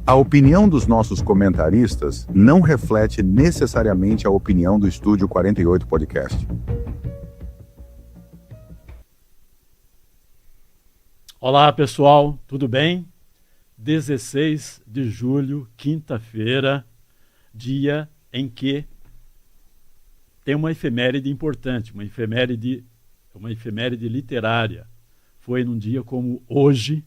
A opinião dos nossos comentaristas não reflete necessariamente a opinião do Estúdio 48 Podcast. Olá, pessoal, tudo bem? 16 de julho, quinta-feira, dia em que tem uma efeméride importante, uma efeméride literária. Foi num dia como hoje,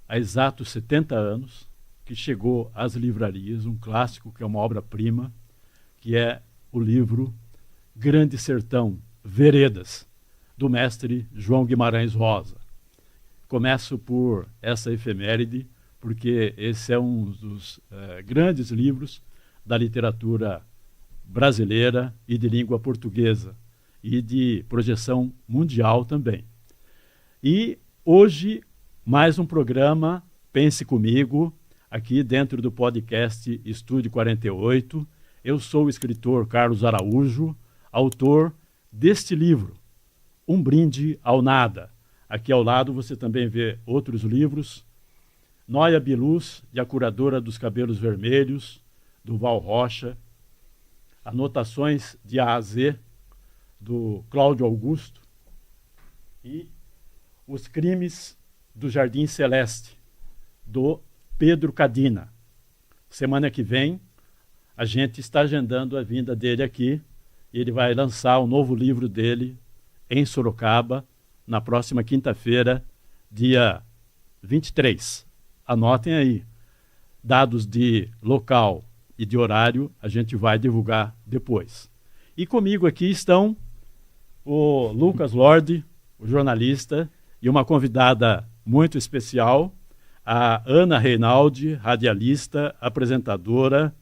há exatos 70 anos, que chegou às livrarias um clássico, que é uma obra-prima, que é o livro Grande Sertão, Veredas, do mestre João Guimarães Rosa. Começo por essa efeméride, porque esse é um dos grandes livros da literatura brasileira e de língua portuguesa, e de projeção mundial também. E hoje, mais um programa, Pense Comigo, aqui dentro do podcast Estúdio 48. Eu sou o escritor Carlos Araújo, autor deste livro, Um Brinde ao Nada. Aqui ao lado você também vê outros livros, Noia Biluz e a Curadora dos Cabelos Vermelhos, do Val Rocha, Anotações de A a Z, do Cláudio Augusto, e Os Crimes do Jardim Celeste, do Pedro Cadina. Semana que vem, a gente está agendando a vinda dele aqui, e ele vai lançar o novo livro dele em Sorocaba, na próxima quinta-feira, dia 23. Anotem aí. Dados de local e de horário a gente vai divulgar depois. E comigo aqui estão o Lucas Lorde, o jornalista, e uma convidada muito especial, a Ana Reinaldi, radialista, apresentadora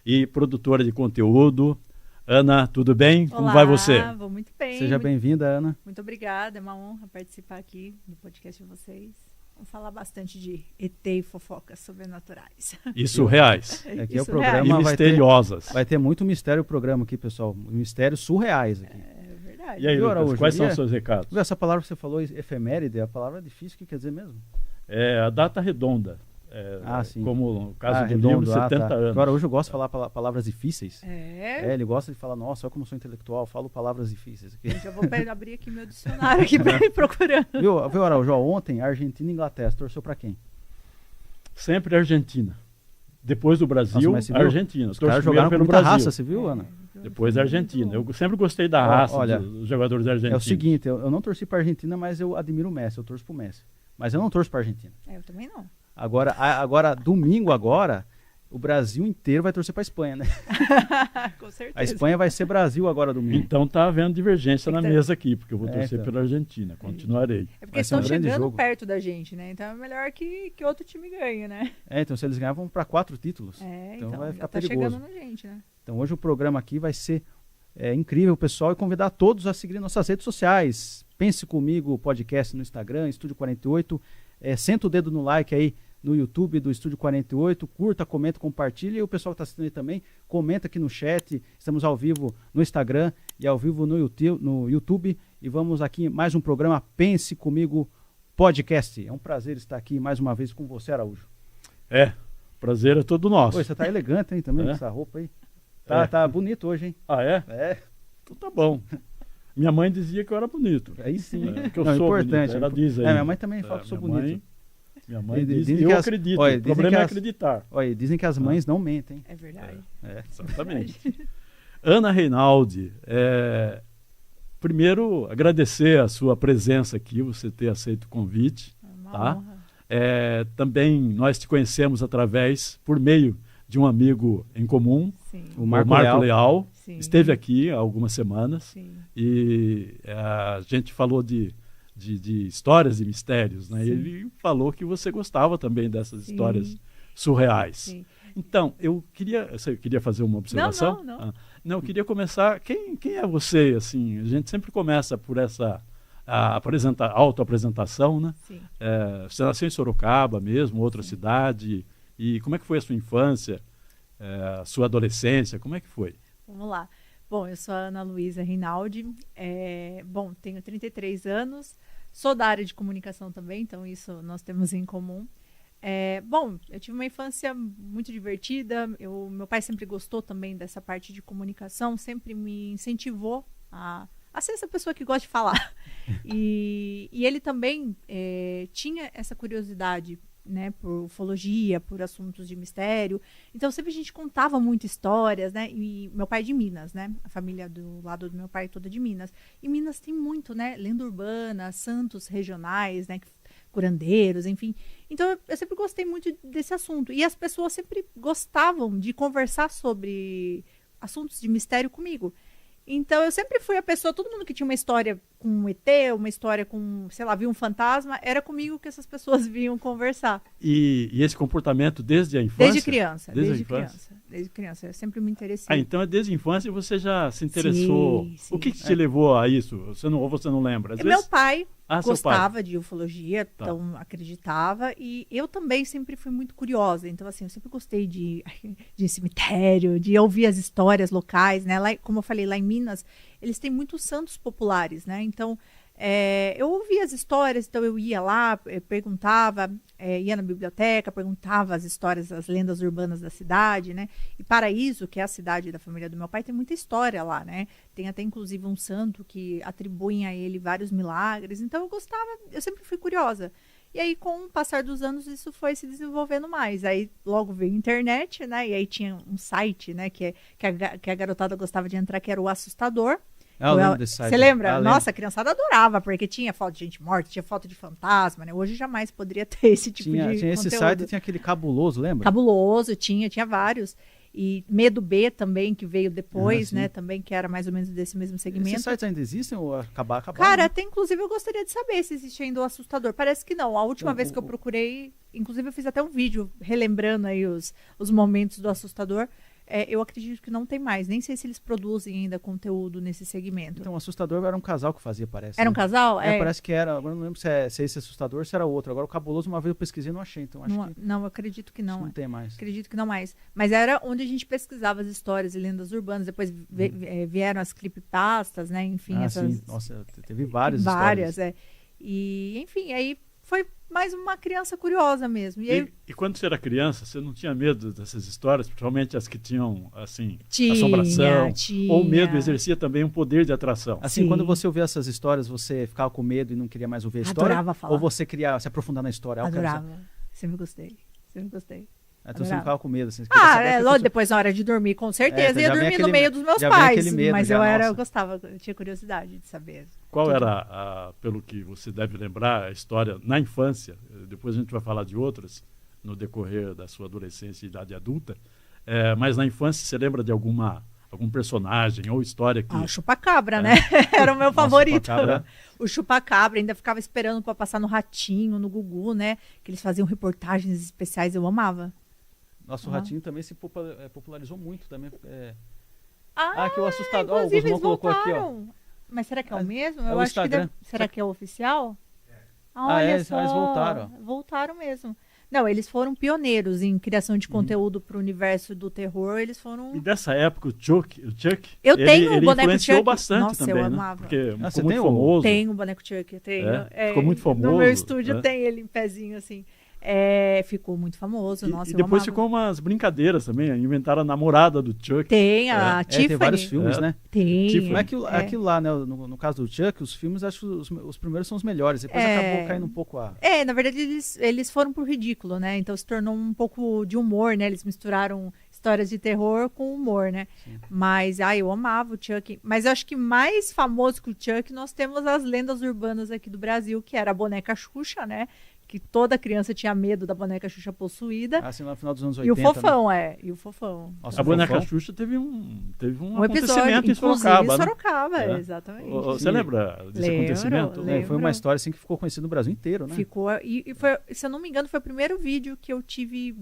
e produtora de conteúdo. Ana, tudo bem? Olá, como vai você? Vou muito bem. Seja bem-vinda, Ana. Muito obrigada, é uma honra participar aqui do podcast de vocês. Vamos falar bastante de ET e fofocas sobrenaturais. E surreais. Aqui é o Surreais. programa E misteriosas. Vai ter muito mistério o programa aqui, pessoal. Mistérios surreais aqui. É verdade. E aí, Viu, Lucas, Araújo, quais são e os seus recados? Viu essa palavra que você falou, efeméride, a palavra é difícil, o que quer dizer mesmo? É a data redonda. Sim. Como no caso do redondo, livro, 70 anos. Agora, hoje eu gosto de falar palavras difíceis. É. Ele gosta de falar, nossa, olha como eu sou intelectual, falo palavras difíceis aqui. Já vou abrir aqui meu dicionário aqui para ir procurando. Viu, Araújo, ontem, Argentina e Inglaterra, você torceu pra quem? Sempre Argentina. Depois do Brasil, Nossa, mas você viu? Argentina. Os caras jogaram com muita raça, você viu, Ana? Depois a Argentina. Eu sempre gostei da raça Olha, dos jogadores argentinos. É o seguinte, eu não torci pra Argentina, mas eu admiro o Messi, eu torço pro Messi. Mas eu não torço pra Argentina. Eu também não. Agora, domingo, o Brasil inteiro vai torcer pra Espanha, né? Com certeza. A Espanha vai ser Brasil agora domingo. Então tá havendo divergência na mesa aqui, porque eu vou torcer então. pela Argentina. Continuarei. É porque Vai ser um estão grande chegando jogo. perto da gente, né? Então é melhor que outro time ganhe, né? Então se eles ganharem, vão pra 4 títulos. Então vai já ficar tá perigoso. chegando na gente, né? Então hoje o programa aqui vai ser incrível, pessoal, e convidar todos a seguir nossas redes sociais. Pense Comigo, podcast no Instagram, Estúdio 48. Senta o dedo no like aí no YouTube do Estúdio 48, curta, comenta, compartilha, e o pessoal que está assistindo aí também, comenta aqui no chat. Estamos ao vivo no Instagram e ao vivo no YouTube, e vamos aqui mais um programa Pense Comigo Podcast. É um prazer estar aqui mais uma vez com você, Araújo. Prazer é todo nosso. Você tá elegante, hein, também, com essa roupa aí. Tá bonito hoje, hein? Ah, é? Então tá bom. Minha mãe dizia que eu era bonito. Aí sim. Que eu Não, sou importante. bonito. Ela diz aí. Minha mãe também fala que eu sou bonito. Minha mãe diz, Dizem e eu que acredito. olha, O problema é acreditar. Olha, dizem que as mães não mentem. É verdade. Exatamente. Ana Reinaldi, primeiro agradecer a sua presença aqui, você ter aceito o convite. É uma Tá? honra. Também nós te conhecemos por meio de um amigo em comum, Sim. O o Marco Marco Leal. Sim. Esteve aqui há algumas semanas. Sim. E a gente falou de histórias e mistérios, né? E Sim. ele falou que você gostava também dessas Sim. histórias surreais. Sim. Então, você queria fazer uma observação? Não. Não, eu queria começar. Quem é você? Assim, a gente sempre começa por essa autoapresentação, né? Sim. Você nasceu em Sorocaba mesmo, outra cidade. E como é que foi a sua infância, a sua adolescência? Como é que foi? Vamos lá. Bom, eu sou a Ana Luísa Reinaldi. Tenho 33 anos. Sou da área de comunicação também, então isso nós temos em comum. Bom, eu tive uma infância muito divertida. Meu pai sempre gostou também dessa parte de comunicação, sempre me incentivou a ser essa pessoa que gosta de falar. E ele também tinha essa curiosidade, né, por ufologia, por assuntos de mistério. Então sempre a gente contava muito histórias, né? E meu pai é de Minas, né? A família do lado do meu pai é toda de Minas. E Minas tem muito, né? Lenda urbana, santos regionais, né? Curandeiros, enfim. Então eu sempre gostei muito desse assunto. E as pessoas sempre gostavam de conversar sobre assuntos de mistério comigo. Então eu sempre fui a pessoa, todo mundo que tinha uma história com um ET, uma história com, sei lá, viu um fantasma, era comigo que essas pessoas vinham conversar. E esse comportamento desde a infância? Desde criança. Desde criança. Eu sempre me interessei. Então desde a infância você já se interessou. Sim. O que te levou a isso? Ou você não lembra? Meu pai gostava de ufologia, então acreditava. E eu também sempre fui muito curiosa. Então, assim, eu sempre gostei de cemitério, de ouvir as histórias locais, né? Lá, como eu falei, lá em Minas, eles têm muitos santos populares, né? Então, eu ouvia as histórias, então eu ia lá, perguntava, ia na biblioteca, perguntava as histórias, as lendas urbanas da cidade, né? E Paraíso, que é a cidade da família do meu pai, tem muita história lá, né? Tem até, inclusive, um santo que atribuem a ele vários milagres. Então, eu sempre fui curiosa. E aí, com o passar dos anos, isso foi se desenvolvendo mais. Aí, logo veio a internet, né? E aí tinha um site, né? Que a garotada gostava de entrar, que era o Assustador. Eu lembro desse site. Você lembra? Lembro. Nossa, a criançada adorava, porque tinha foto de gente morta, tinha foto de fantasma, né? Hoje jamais poderia ter esse tipo de Tinha esse conteúdo. site, tinha aquele Cabuloso, lembra? Cabuloso, tinha vários. E Medo B também, que veio depois, né? Também, que era mais ou menos desse mesmo segmento. Esses sites ainda existem ou acabaram? Cara, né? até inclusive eu gostaria de saber se existe ainda o Assustador. Parece que não. A última vez que eu procurei, inclusive eu fiz até um vídeo relembrando aí os momentos do Assustador. Eu acredito que não tem mais. Nem sei se eles produzem ainda conteúdo nesse segmento. Então, o Assustador era um casal que fazia, parece. Era um casal? Parece que era. Agora não lembro se é esse Assustador ou se era outro. Agora o Cabuloso, uma vez eu pesquisei e não achei. Então, Não, eu acredito que não. Não tem mais. Acredito que não mais. Mas era onde a gente pesquisava as histórias e lendas urbanas. Depois vieram as creepypastas, né? Enfim, essas... Sim. Nossa, teve várias histórias. histórias. E, enfim, aí foi mais uma criança curiosa mesmo. E quando você era criança, você não tinha medo dessas histórias, principalmente as que tinham, assim, assombração? Ou medo exercia também um poder de atração? Assim, quando você ouvia essas histórias, você ficava com medo e não queria mais ouvir a história? Adorava falar. Ou você queria se aprofundar na história? Adorava. Sempre gostei. Então você não ficava com medo? Assim, logo depois, na hora de dormir, com certeza, ia dormir no meio dos meus pais. Mas eu gostava, eu tinha curiosidade de saber. Qual era, pelo que você deve lembrar, a história na infância? Depois a gente vai falar de outras no decorrer da sua adolescência e idade adulta. Mas na infância, você lembra de algum personagem ou história que... o Chupacabra, né? Era o meu favorito. Chupacabra. O Chupacabra, ainda ficava esperando para passar no Ratinho, no Gugu, né? Que eles faziam reportagens especiais, eu amava. Nosso Ratinho também se popularizou muito também. Que o Assustador. O Guzmão colocou aqui, ó. Mas será que é o mesmo? Eu o acho Instagram. Será que é o oficial? Olha só. Eles voltaram. Voltaram mesmo. Não, eles foram pioneiros em criação de conteúdo para o universo do terror. Eles foram... E dessa época, o Chuck, eu tenho o boneco influenciou Chuck. bastante. Nossa, também, eu né? amava. Porque ficou muito famoso. Tenho o boneco Chuck, eu tenho. Ficou muito famoso. No meu estúdio tem ele em pezinho, assim. Ficou muito famoso, nossa, e depois ficou umas brincadeiras também, inventaram a namorada do Chuck. Tem a Tiffany. Tem vários filmes, né? Tem. Mas aquilo lá, né? No caso do Chuck, os filmes, acho que os primeiros são os melhores, depois acabou caindo um pouco a... na verdade, eles foram pro ridículo, né? Então se tornou um pouco de humor, né? Eles misturaram histórias de terror com humor, né? Sim. Mas, eu amava o Chuck. Mas eu acho que mais famoso que o Chuck, nós temos as lendas urbanas aqui do Brasil, que era a boneca Xuxa, né? Que toda criança tinha medo da boneca Xuxa possuída. Assim, lá no final dos anos 80. E o Fofão, né? E o Fofão. Nossa, a boneca Xuxa teve um acontecimento em Sorocaba. Em Sorocaba, exatamente. Você lembra desse acontecimento? Lembro. Foi uma história assim que ficou conhecida no Brasil inteiro, né? Ficou. E foi, se eu não me engano, foi o primeiro vídeo que eu tive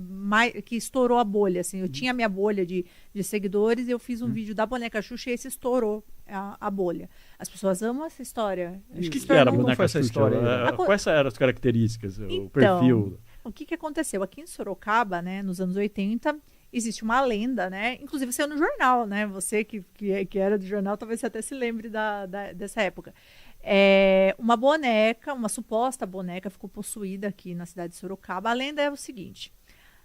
que estourou a bolha. Assim. Eu tinha a minha bolha de seguidores e eu fiz um vídeo da boneca Xuxa e esse estourou a bolha. As pessoas amam essa história. O que era a boneca Xuxa? História? Quais eram as características, então, o perfil? O que aconteceu? Aqui em Sorocaba, né, nos anos 80, existe uma lenda, né? Inclusive saiu no jornal, né? Você que era do jornal, talvez você até se lembre dessa época. Uma boneca, uma suposta boneca, ficou possuída aqui na cidade de Sorocaba. A lenda é o seguinte: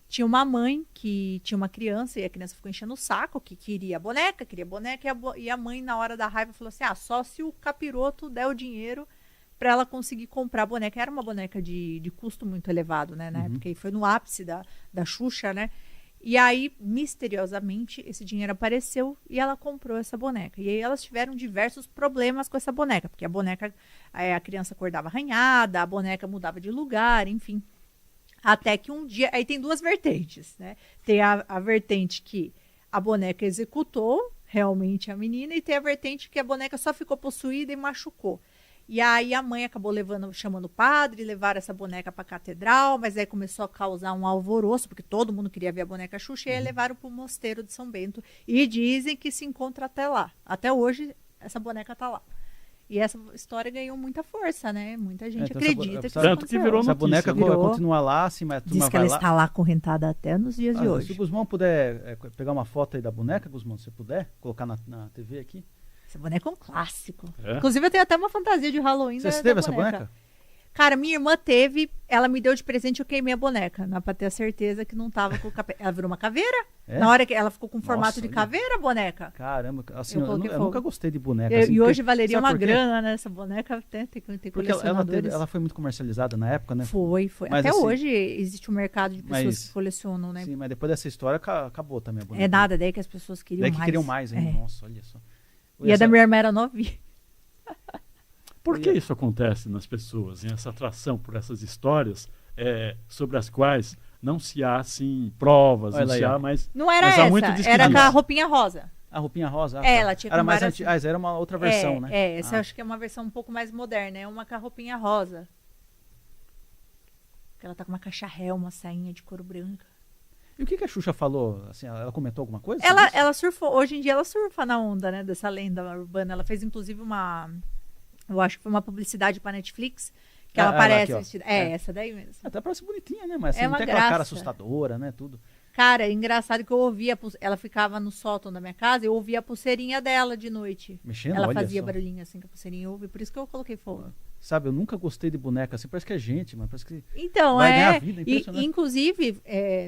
tinha uma mãe que tinha uma criança e a criança ficou enchendo o saco, que queria boneca, e a mãe, na hora da raiva, falou assim: só se o capiroto der o dinheiro para ela conseguir comprar a boneca. Era uma boneca de custo muito elevado, né? Na época, e foi no ápice da Xuxa, né? E aí, misteriosamente, esse dinheiro apareceu e ela comprou essa boneca. E aí elas tiveram diversos problemas com essa boneca, porque a boneca, a criança acordava arranhada, a boneca mudava de lugar, enfim. Até que um dia, aí tem duas vertentes, né? Tem a vertente que a boneca executou realmente a menina e tem a vertente que a boneca só ficou possuída e machucou. E aí a mãe acabou chamando o padre, levaram essa boneca para a catedral, mas aí começou a causar um alvoroço, porque todo mundo queria ver a boneca Xuxa, e aí levaram para o mosteiro de São Bento. E dizem que se encontra até lá. Até hoje, essa boneca está lá. E essa história ganhou muita força, né? Muita gente então acredita que isso tanto que virou aconteceu. Essa boneca continua lá, assim, mas a turma Diz que vai ela lá. está lá acorrentada até nos dias de Se hoje. o Guzmão puder pegar uma foto aí da boneca, Guzmão, se você puder, colocar na TV aqui. Essa boneca é um clássico. É? Inclusive, eu tenho até uma fantasia de Halloween Você da teve essa boneca. boneca? Cara, minha irmã teve, ela me deu de presente, eu queimei a boneca, pra ter a certeza que não tava com o capeta. Ela virou uma caveira. É? Na hora que ela ficou com formato Nossa, de olha. caveira, a boneca. Caramba, assim, Eu eu coloquei nunca fogo. gostei de boneca. E assim, hoje valeria sabe uma por quê? grana, né? Essa boneca tem Porque colecionadores. ela foi muito comercializada na época, né? Foi. Mas, Até assim, hoje existe um mercado de pessoas mas- que colecionam, né? Sim, mas depois dessa história acabou também a boneca. É nada, daí que as pessoas queriam Daí que mais. queriam mais, hein? É. Nossa, olha só. E a da minha irmã era novinha. Por que isso acontece nas pessoas, hein? Essa atração por essas histórias sobre as quais não se há, assim, provas, Olha não aí, se ó. há, mas Não era Mas há muito essa, disso era que com a diz. roupinha rosa. A roupinha rosa? Ela tinha era com mais várias- antiga. Essa era uma outra versão, né? Essa eu acho que é uma versão um pouco mais moderna. É uma com a roupinha rosa. Que ela tá com uma caixa ré, uma sainha de couro branca. E o que a Xuxa falou? Assim, ela comentou alguma coisa? Ela, sobre isso? ela surfou, hoje em dia ela surfa na onda, né, dessa lenda urbana. Ela fez inclusive eu acho que foi uma publicidade pra Netflix, que ela lá aparece aqui, ó. vestida. É. Essa daí mesmo. Até parece bonitinha, né? Mas assim, É não uma tem aquela cara graça. assustadora, né? Tudo. Cara, é engraçado que eu ouvia, ela ficava no sótão da minha casa, eu ouvia a pulseirinha dela de noite. Mexendo, Ela olha fazia só. barulhinho assim com a pulseirinha, eu ouvi, por isso que eu coloquei fogo. Sabe, eu nunca gostei de boneca assim, parece que é gente, mas parece que... Então, Vai ganhar vida, impressionante. inclusive,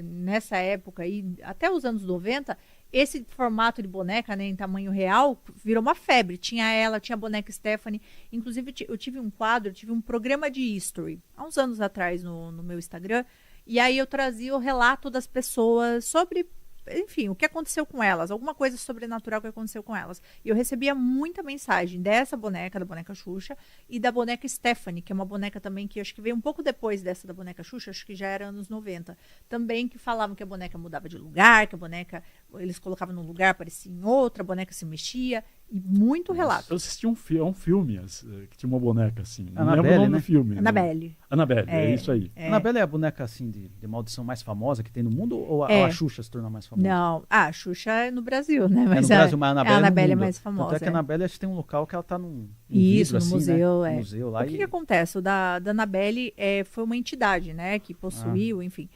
nessa época aí, até os anos 90, esse formato de boneca, né, em tamanho real, virou uma febre. Tinha a boneca Stephanie. Inclusive, eu tive um programa de history, há uns anos atrás no meu Instagram, e aí eu trazia o relato das pessoas sobre, enfim, o que aconteceu com elas, alguma coisa sobrenatural que aconteceu com elas. E eu recebia muita mensagem dessa boneca, da boneca Xuxa, e da boneca Stephanie, que é uma boneca também que acho que veio um pouco depois dessa da boneca Xuxa, acho que já era anos 90. Também que falavam que a boneca mudava de lugar, que a boneca, eles colocavam num lugar, aparecia em outra, a boneca se mexia, e muito relato. eu assisti um filme que tinha uma boneca assim. Não Annabelle, lembro o nome né? do filme. Annabelle. Annabelle, é isso aí. É. Annabelle é a boneca assim de maldição mais famosa que tem no mundo ou É. a Xuxa se tornou mais famosa? Não, a Xuxa é no Brasil, né? É Mas no Brasil, mas a Annabelle, a Annabelle no é mundo. mais famosa. Tanto é que a é. Annabelle acho que tem um local que ela tá num Isso, vidro, no assim, museu, né? é. No museu lá. O que acontece? O da Annabelle foi uma entidade, né, que possuiu, enfim,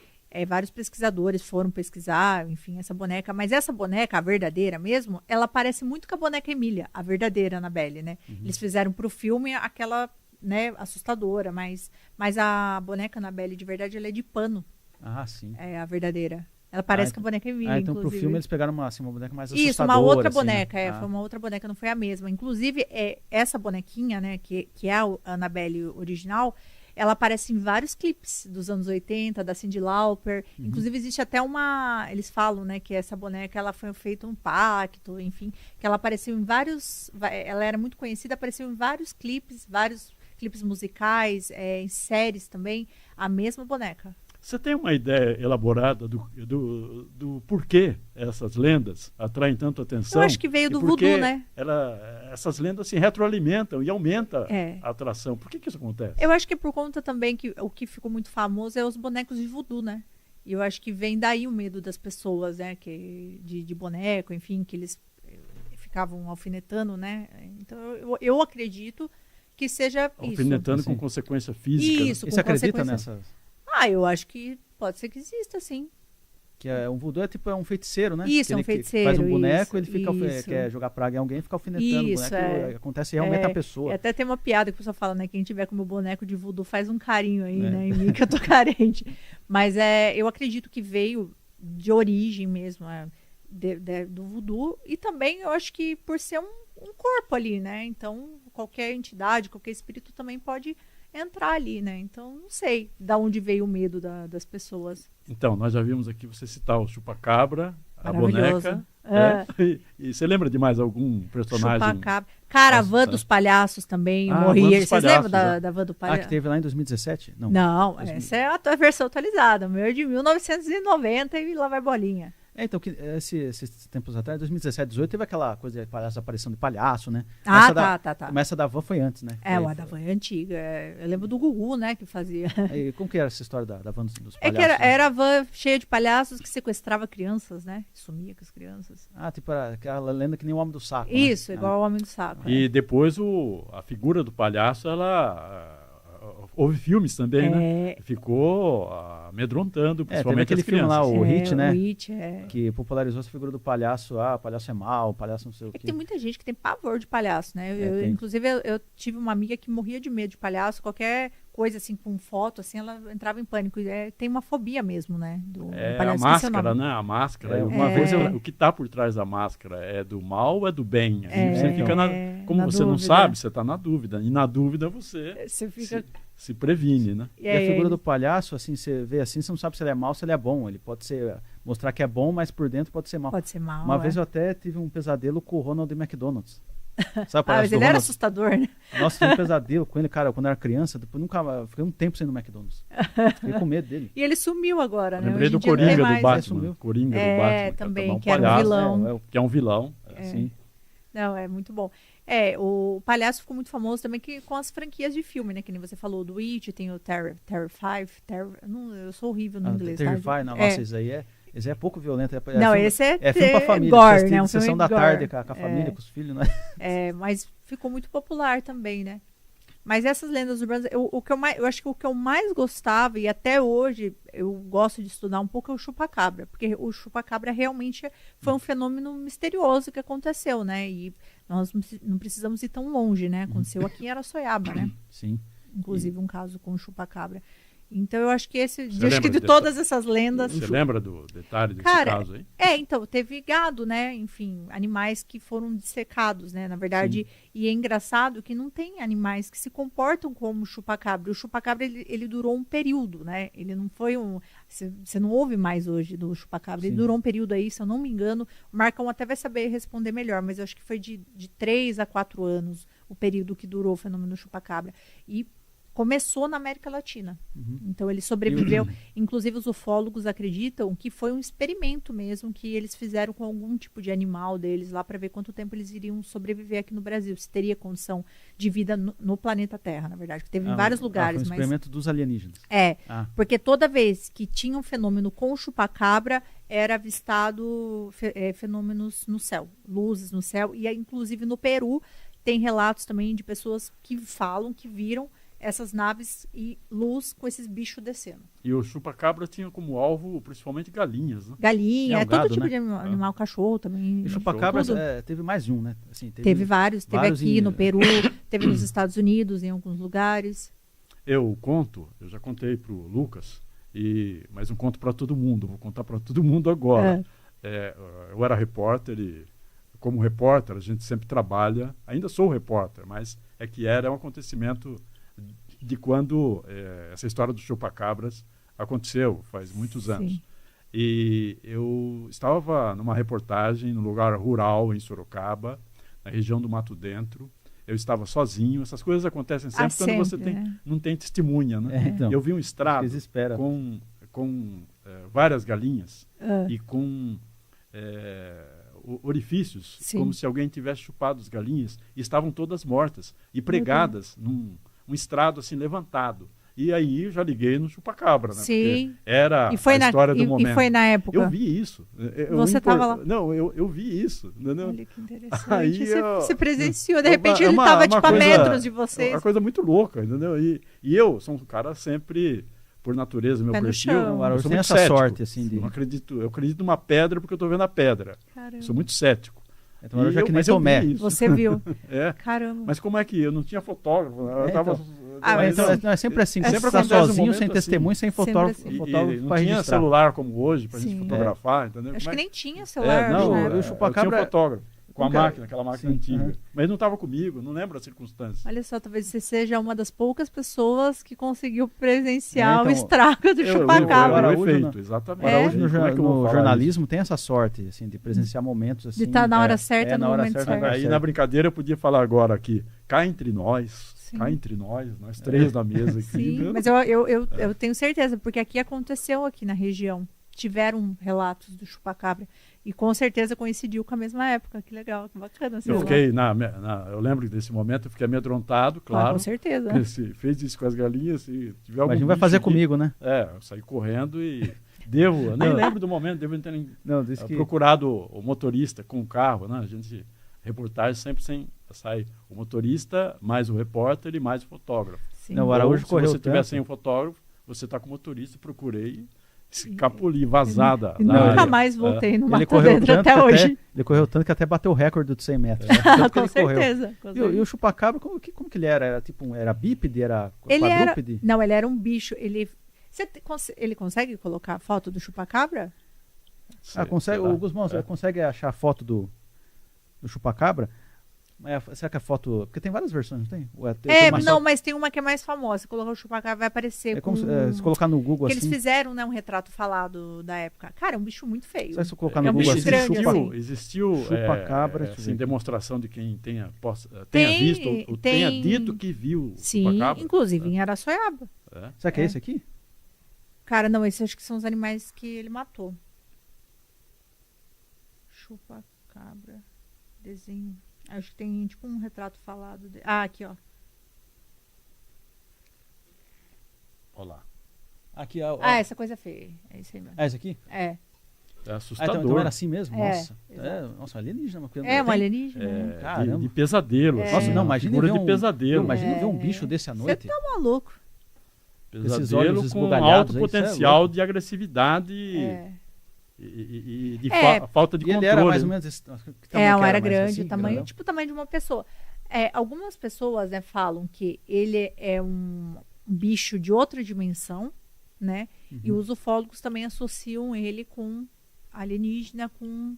vários pesquisadores foram pesquisar, enfim, essa boneca. Mas essa boneca, a verdadeira mesmo, ela parece muito com a boneca Emília, a verdadeira Annabelle, né? Eles fizeram pro filme aquela, né, assustadora, mas a boneca Annabelle de verdade, ela é de pano, Ah, sim. é a verdadeira. Ela parece com a boneca Emília, Então pro inclusive. filme eles pegaram uma boneca mais assustadora. Isso, uma outra assim, né? boneca, foi uma outra boneca, não foi a mesma. Inclusive, essa bonequinha, né, que é a Annabelle original, ela aparece em vários clipes dos anos 80, da Cyndi Lauper. Inclusive, existe até eles falam, né, que essa boneca, ela foi feita um pacto, enfim, que ela apareceu em ela era muito conhecida, apareceu em vários clipes musicais, em séries também, a mesma boneca. Você tem uma ideia elaborada do porquê essas lendas atraem tanto atenção? Eu acho que veio E do por que voodoo, né? Essas lendas se retroalimentam e aumenta É. a atração. Por que isso acontece? Eu acho que é por conta também que o que ficou muito famoso é os bonecos de voodoo, né? E eu acho que vem daí o medo das pessoas, né? De boneco, enfim, que eles ficavam alfinetando, né? Então eu acredito que seja Alfinetando isso. com consequência física. Isso. E com você acredita consequência. nessas? Eu acho que pode ser que exista, sim. Que é um voodoo, é um feiticeiro, né? Isso, que é um ele feiticeiro. faz um boneco, isso, ele fica, isso. quer jogar praga em alguém e fica alfinetando Isso, o boneco. Acontece realmente a pessoa. Até tem uma piada que o pessoal fala, né? Quem tiver com o meu boneco de voodoo faz um carinho aí, É. né? Em mim que eu tô carente. Mas eu acredito que veio de origem mesmo do voodoo. E também eu acho que por ser um corpo ali, né? Então qualquer entidade, qualquer espírito também pode entrar ali, né? Então não sei de onde veio o medo das pessoas. Então, nós já vimos aqui você citar o chupacabra, a Maravilhoso. boneca. E você lembra de mais algum personagem? Chupacabra. Cara, a Nossa, van dos palhaços também, eu Ah, morri. Van dos Vocês Palhaços, lembram né? da van do palhaço? Que teve lá em 2017? Não, 2000. essa é a versão atualizada. O meu é de 1990 e lá vai bolinha. Então, esses tempos atrás, 2017, 2018, teve aquela coisa de palhaço, aparição de palhaço, né? Tá. Mas essa da van foi antes, né? O da van é antiga. Eu lembro do Gugu, né, que fazia. E como que era essa história da van dos É palhaços? que era a van cheia de palhaços que sequestrava crianças, né? Sumia com as crianças. Tipo, aquela lenda que nem o Homem do Saco. Isso, né? igual o Homem do Saco. E depois a figura do palhaço, houve filmes também, né? Ficou amedrontando, principalmente teve aquele as crianças. filme lá, o Hit, né? O Hit, Que popularizou essa figura do palhaço. O palhaço é mau, o palhaço não sei o quê. que tem muita gente que tem pavor de palhaço, né? Tem. Inclusive, eu tive uma amiga que morria de medo de palhaço. Qualquer coisa, assim, com foto, assim, ela entrava em pânico. Tem uma fobia mesmo, né? Do A palhaço. máscara, né? A máscara. Uma vez o que está por trás da máscara é do mal ou é do bem? Aí você fica como você não sabe, você está na dúvida. E na dúvida você fica... se previne, né? E a figura do palhaço, assim, você vê assim, você não sabe se ele é mau ou se ele é bom. Ele pode mostrar que é bom, mas por dentro pode ser mau. Pode ser mau. Uma vez eu até tive um pesadelo com o Ronald McDonald's. Sabe, mas ele era assustador, né? Nossa, tive um pesadelo com ele, cara, quando eu era criança. Depois fiquei um tempo sem ir no McDonald's. Fiquei com medo dele. E ele sumiu agora, né? Lembrei Hoje em do dia não Coringa tem do mais. Batman. Coringa do Batman. Também, que era um vilão. Que é um vilão. Sim. Não, é muito bom. O palhaço ficou muito famoso também com as franquias de filme, né? Que nem você falou do It, tem o Terrify. Eu sou horrível no inglês. Terrify, nossa, esse é pouco violento. Esse é filme pra família. gore, né? Sessão da tarde com a família, com os filhos, né? Mas ficou muito popular também, né? Mas essas lendas urbanas, eu acho que o que eu mais gostava, e até hoje eu gosto de estudar um pouco, é o chupacabra. Porque o chupacabra realmente foi um fenômeno misterioso que aconteceu, né? E nós não precisamos ir tão longe, né? Aconteceu aqui em Araçoiaba, né? Sim. Inclusive um caso com o chupacabra. Então eu acho que de todas essas lendas... Você lembra do detalhe desse caso aí? Então, teve gado, né? Enfim, animais que foram dissecados, né? Na verdade, e é engraçado que não tem animais que se comportam como chupacabra. O chupacabra, ele durou um período, né? Ele não foi você não ouve mais hoje do chupacabra. Ele durou um período aí, se eu não me engano. O Marcão até vai saber responder melhor, mas eu acho que foi de 3 a 4 anos o período que durou o fenômeno chupacabra. E começou na América Latina. Então ele sobreviveu. Inclusive os ufólogos acreditam que foi um experimento mesmo que eles fizeram com algum tipo de animal deles lá para ver quanto tempo eles iriam sobreviver aqui no Brasil, se teria condição de vida no planeta Terra, na verdade, que teve em vários lugares. Foi um experimento dos alienígenas. Porque toda vez que tinha um fenômeno com o chupacabra, era avistado fenômenos no céu, luzes no céu, e inclusive no Peru tem relatos também de pessoas que falam que viram essas naves e luz com esses bichos descendo. E o chupacabra tinha como alvo principalmente galinhas, né? Galinha, gado, todo tipo né? de animal, cachorro também. E chupacabra teve mais de um, né? Assim, teve vários. Teve aqui no Peru, teve nos Estados Unidos, em alguns lugares. Eu já contei para o Lucas, mas não conto para todo mundo, vou contar para todo mundo agora. Eu era repórter e, como repórter, a gente sempre trabalha, ainda sou repórter, mas era um acontecimento de quando essa história dos chupacabras aconteceu, faz muitos anos. E eu estava numa reportagem num lugar rural em Sorocaba, na região do Mato Dentro. Eu estava sozinho. Essas coisas acontecem sempre quando você não tem testemunha, né? Então, eu vi um estrado com várias galinhas e com orifícios, como se alguém tivesse chupado as galinhas, e estavam todas mortas e pregadas num estrado assim levantado. E aí eu já liguei no chupacabra, né? Sim. Porque era a história do momento. E foi na época? Eu vi isso. Você estava lá? Não, eu vi isso. Entendeu? Olha que interessante. Aí você presenciou, de repente ele estava tipo a metros de vocês. É uma coisa muito louca, entendeu? E eu sou um cara sempre por natureza, meu Pé no perfil, chão. O Araújo sou tem muito essa cético. sorte, assim, de... Eu acredito numa pedra porque eu estou vendo a pedra. Caramba. Sou muito cético. Então, o Araújo é que nem mas eu Tomé. vi isso. Você viu. É. Caramba. Mas como é que eu não tinha fotógrafo? Eu É, tava, mas Então, é sempre assim, Sempre você está acontece um sozinho, momento sem assim. testemunho, sem Sempre fotógrafo, assim. fotógrafo não para tinha registrar. celular como hoje pra gente Sim. fotografar, entendeu? Acho que Mas- nem tinha celular. não, né? o eu chupacabra- tinha um fotógrafo com a Nunca- máquina, aquela máquina Sim, antiga. aham. Mas ele não estava comigo, não lembro as circunstâncias. Olha só, talvez você seja uma das poucas pessoas que conseguiu presenciar então, o estrago do Eu- chupacabra. o Araújo, efeito, né? exatamente. O Araújo E no, como é que eu vou no falar jornalismo tem essa sorte, assim, de presenciar momentos assim. De estar na hora é, certa, no na hora momento certa, certo. na hora Aí certa. na brincadeira eu podia falar agora aqui, cá entre nós, Sim. nós três na mesa aqui. Sim, né? mas eu tenho certeza, porque aqui aconteceu aqui na região. Tiveram relatos do chupacabra. E com certeza coincidiu com a mesma época. Que legal, que bacana. esse Eu relato. fiquei, eu lembro desse momento, eu fiquei amedrontado, Ah, claro. com certeza. Se fez isso com as galinhas, se tiver algum Imagina, vai bicho fazer aqui- comigo, né? Eu saí correndo e eu nem Não. lembro do momento, devo ter Não, disse que... procurado o motorista com o carro, né? A gente, reportagem sempre sai o motorista, mais o repórter e mais o fotógrafo. Sim. Não, o Araújo Ou, correu se você tiver tanto. sem o fotógrafo, você está com o motorista, procurei, escapuli, vazada. E da nunca área. mais voltei no Ele Mato correu Dentro tanto até que hoje. ele correu tanto que até bateu o recorde de 100 metros. Tanto que Com ele correu. certeza. com E, certeza. o chupacabra, como que ele era? Era tipo, era bípede, era Ele era, quadrúpede? não, ele era um bicho. Ele consegue colocar a foto do chupacabra? Consegue, Sei lá. o Guzmão, você consegue achar a foto do chupacabra? Será que a foto... Porque tem várias versões, não tem? Tem uma Não, só- mas tem uma que é mais famosa. Se colocar o chupacabra vai aparecer É como com... se colocar no Google que assim... eles fizeram, né, um retrato falado da época. Cara, é um bicho muito feio. Só se eu colocar É no um Google bicho assim, grande, chupa- assim. Existiu Chupa-cabra, deixa eu assim, ver. demonstração de quem tenha Tem- visto ou tenha tem- dito que viu o Sim, chupacabra. inclusive em Araçoiaba. É. Será que é É. esse aqui? Cara, não, esses acho que são os animais que ele matou. Chupacabra. Desenho. Acho que tem tipo um retrato falado. Aqui, ó. Olha lá. Aqui, ó. Essa coisa feia. É isso aí mesmo. Ah, esse aqui? É. É assustador. Então era assim mesmo? É, Nossa. exato. Nossa, alienígena. Uma coisa- É um tem- alienígena. né? Caramba. De pesadelo. É. assim, Nossa, não, uma imagine figura ver de um... pesadelo. Imagina ver um É. bicho desse à Você noite. tá maluco. esses olhos Pesadelo com esbugalhados alto aí, isso é potencial louco. de agressividade É. e de É. falta de E ele controle. era mais ou menos... Esse, que tamanho que Era mais grande, assim, o tamanho, grandão? tipo o tamanho de uma pessoa. Algumas pessoas, né, falam que ele é um bicho de outra dimensão, né? E os ufólogos também associam ele com alienígena, com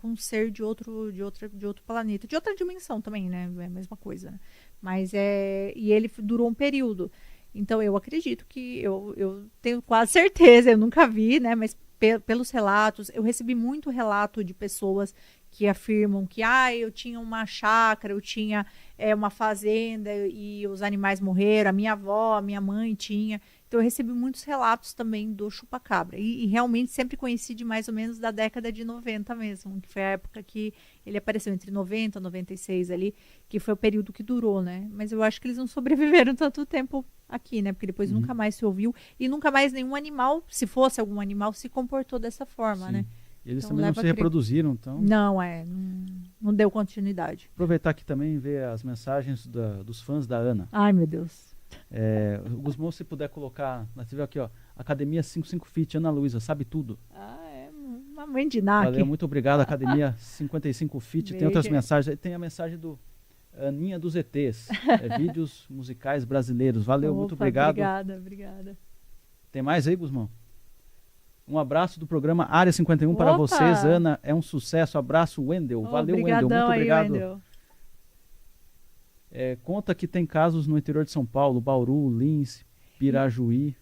um ser de outro planeta, de outra dimensão também, né? É a mesma coisa, né? Mas e ele durou um período. Então eu acredito que eu tenho quase certeza, eu nunca vi, né? Mas pelos relatos, eu recebi muito relato de pessoas que afirmam que eu tinha uma chácara, eu tinha uma fazenda e os animais morreram, a minha avó, a minha mãe tinha. Então eu recebi muitos relatos também do chupacabra. E realmente sempre coincide mais ou menos da década de 90 mesmo, que foi a época que ele apareceu, entre 90 e 96 ali, que foi o período que durou, né? Mas eu acho que eles não sobreviveram tanto tempo aqui, né? Porque depois nunca mais se ouviu e nunca mais nenhum animal, se fosse algum animal, se comportou dessa forma, Sim. né? E eles Então, também não leva se a crer. reproduziram, então... Não deu continuidade. Aproveitar aqui também e ver as mensagens dos fãs da Ana. Ai, meu Deus. O Guzmão, se puder colocar, nós tivemos aqui, ó, Academia 55 Fit, Ana Luísa, sabe tudo. É uma mãe de NAC. Valeu, muito obrigado, Academia 55 Fit. Tem outras Beijo. mensagens, aí tem a mensagem do Aninha dos ETs, vídeos musicais brasileiros. Valeu, muito Opa, obrigado. Obrigada. Tem mais aí, Guzmão? Um abraço do programa Área 51 para Opa! vocês, Ana. É um sucesso. Abraço, Wendel. Valeu, Wendel. Muito Obrigadão aí, obrigado. Wendel. Conta que tem casos no interior de São Paulo, Bauru, Lins, Pirajuí.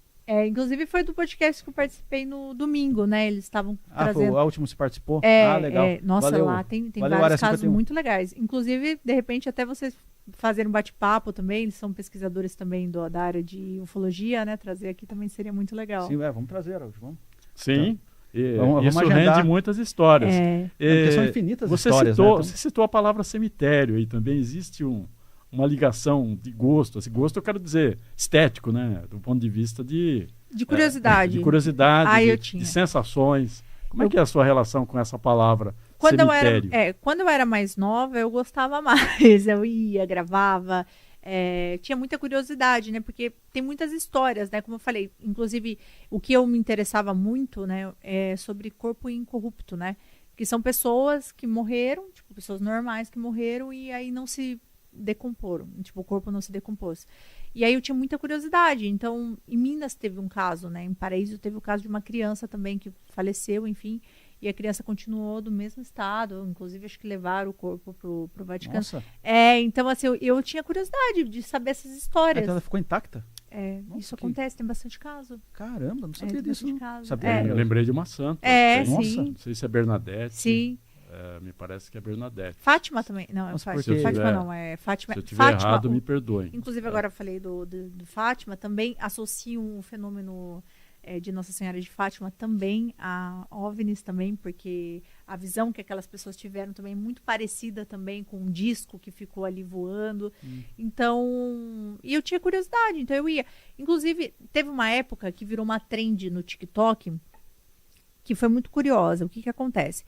Inclusive foi do podcast que eu participei no domingo, né? Eles estavam Foi trazendo. o último que você participou? Legal. Nossa, Valeu. lá tem Valeu, vários Área casos 51. muito legais. Inclusive, de repente, até vocês fazerem um bate-papo também. Eles são pesquisadores também da área de ufologia, né? Trazer aqui também seria muito legal. Sim, vamos trazer, Araújo, vamos. Sim. E Vamos isso agendar. rende muitas histórias. Porque são infinitas Você histórias, citou, né? você citou a palavra cemitério aí também. Existe uma ligação de gosto. Esse gosto eu quero dizer estético, né? Do ponto de vista de curiosidade. de curiosidade, Eu de tinha. sensações. Como é que é a sua relação com essa palavra Quando cemitério? quando eu era mais nova, eu gostava mais. Eu ia, gravava. tinha muita curiosidade, né? Porque tem muitas histórias, né? Como eu falei, inclusive, o que eu me interessava muito, né? É sobre corpo incorrupto, né? Que são pessoas que morreram, tipo, pessoas normais que morreram e aí não se decomporam. Tipo, o corpo não se decompôs. E aí eu tinha muita curiosidade. Então, em Minas teve um caso, né? Em Paraíso teve o caso de uma criança também que faleceu, enfim. E a criança continuou do mesmo estado. Inclusive, acho que levaram o corpo pro Vaticano. Nossa. Então, assim, eu tinha curiosidade de saber essas histórias. Então ela ficou intacta? Nossa, isso acontece, tem bastante caso. Caramba, não sabia tem disso. bastante Não. caso. Sabia? Eu lembrei de uma santa. Nossa. Sim. Não sei se é Bernadette. Sim. Me parece que é Bernadette. Fátima também. Não, é Nossa, Fátima. porque- Fátima não, é Fátima. Se eu estiver Fátima, errado, me perdoem. Inclusive, agora eu falei do Fátima, também associam o fenômeno de Nossa Senhora de Fátima também a OVNIs também, porque a visão que aquelas pessoas tiveram também é muito parecida também com um disco que ficou ali voando. Então, e eu tinha curiosidade, então eu ia. Inclusive, teve uma época que virou uma trend no TikTok que foi muito curiosa. O que acontece?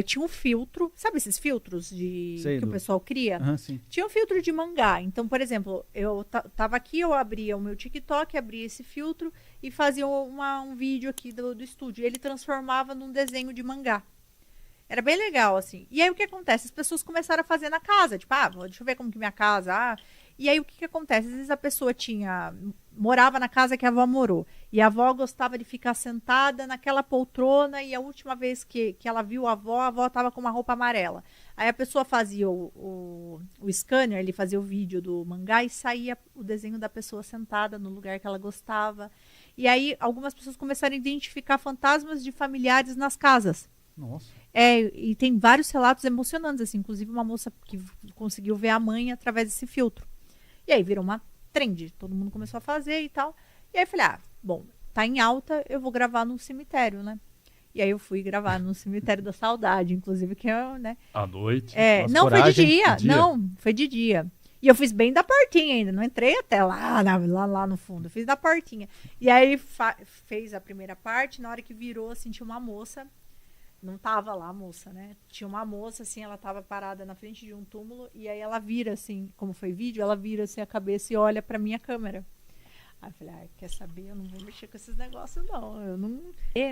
Tinha um filtro, sabe esses filtros Sei, que o pessoal cria? Aham, sim. Tinha um filtro de mangá. Então, por exemplo, eu tava aqui, eu abria o meu TikTok, abria esse filtro e fazia um vídeo aqui do estúdio. Ele transformava num desenho de mangá. Era bem legal, assim. E aí, o que acontece? As pessoas começaram a fazer na casa. Tipo, deixa eu ver como que minha casa... E aí, o que acontece? Às vezes a pessoa morava na casa que a avó morou. E a avó gostava de ficar sentada naquela poltrona. E a última vez que ela viu a avó estava com uma roupa amarela. Aí a pessoa fazia o scanner, ele fazia o vídeo do mangá e saía o desenho da pessoa sentada no lugar que ela gostava. E aí, algumas pessoas começaram a identificar fantasmas de familiares nas casas. Nossa. E tem vários relatos emocionantes, assim. Inclusive, uma moça que conseguiu ver a mãe através desse filtro. E aí virou uma trend, todo mundo começou a fazer e tal. E aí eu falei, bom, tá em alta, eu vou gravar num cemitério, né? E aí eu fui gravar no Cemitério da Saudade, inclusive, que é, né? À noite. Nossa, Não, coragem. foi de dia. De dia? Não, foi de dia. E eu fiz bem da portinha ainda, não entrei até lá no fundo, eu fiz da portinha. E aí fez a primeira parte, na hora que virou, assim, tinha uma moça. Não tava lá a moça, né? Tinha uma moça, assim, ela tava parada na frente de um túmulo e aí ela vira, assim, como foi vídeo, ela vira, assim, a cabeça e olha pra minha câmera. Aí eu falei, quer saber? Eu não vou mexer com esses negócios, não. Eu não...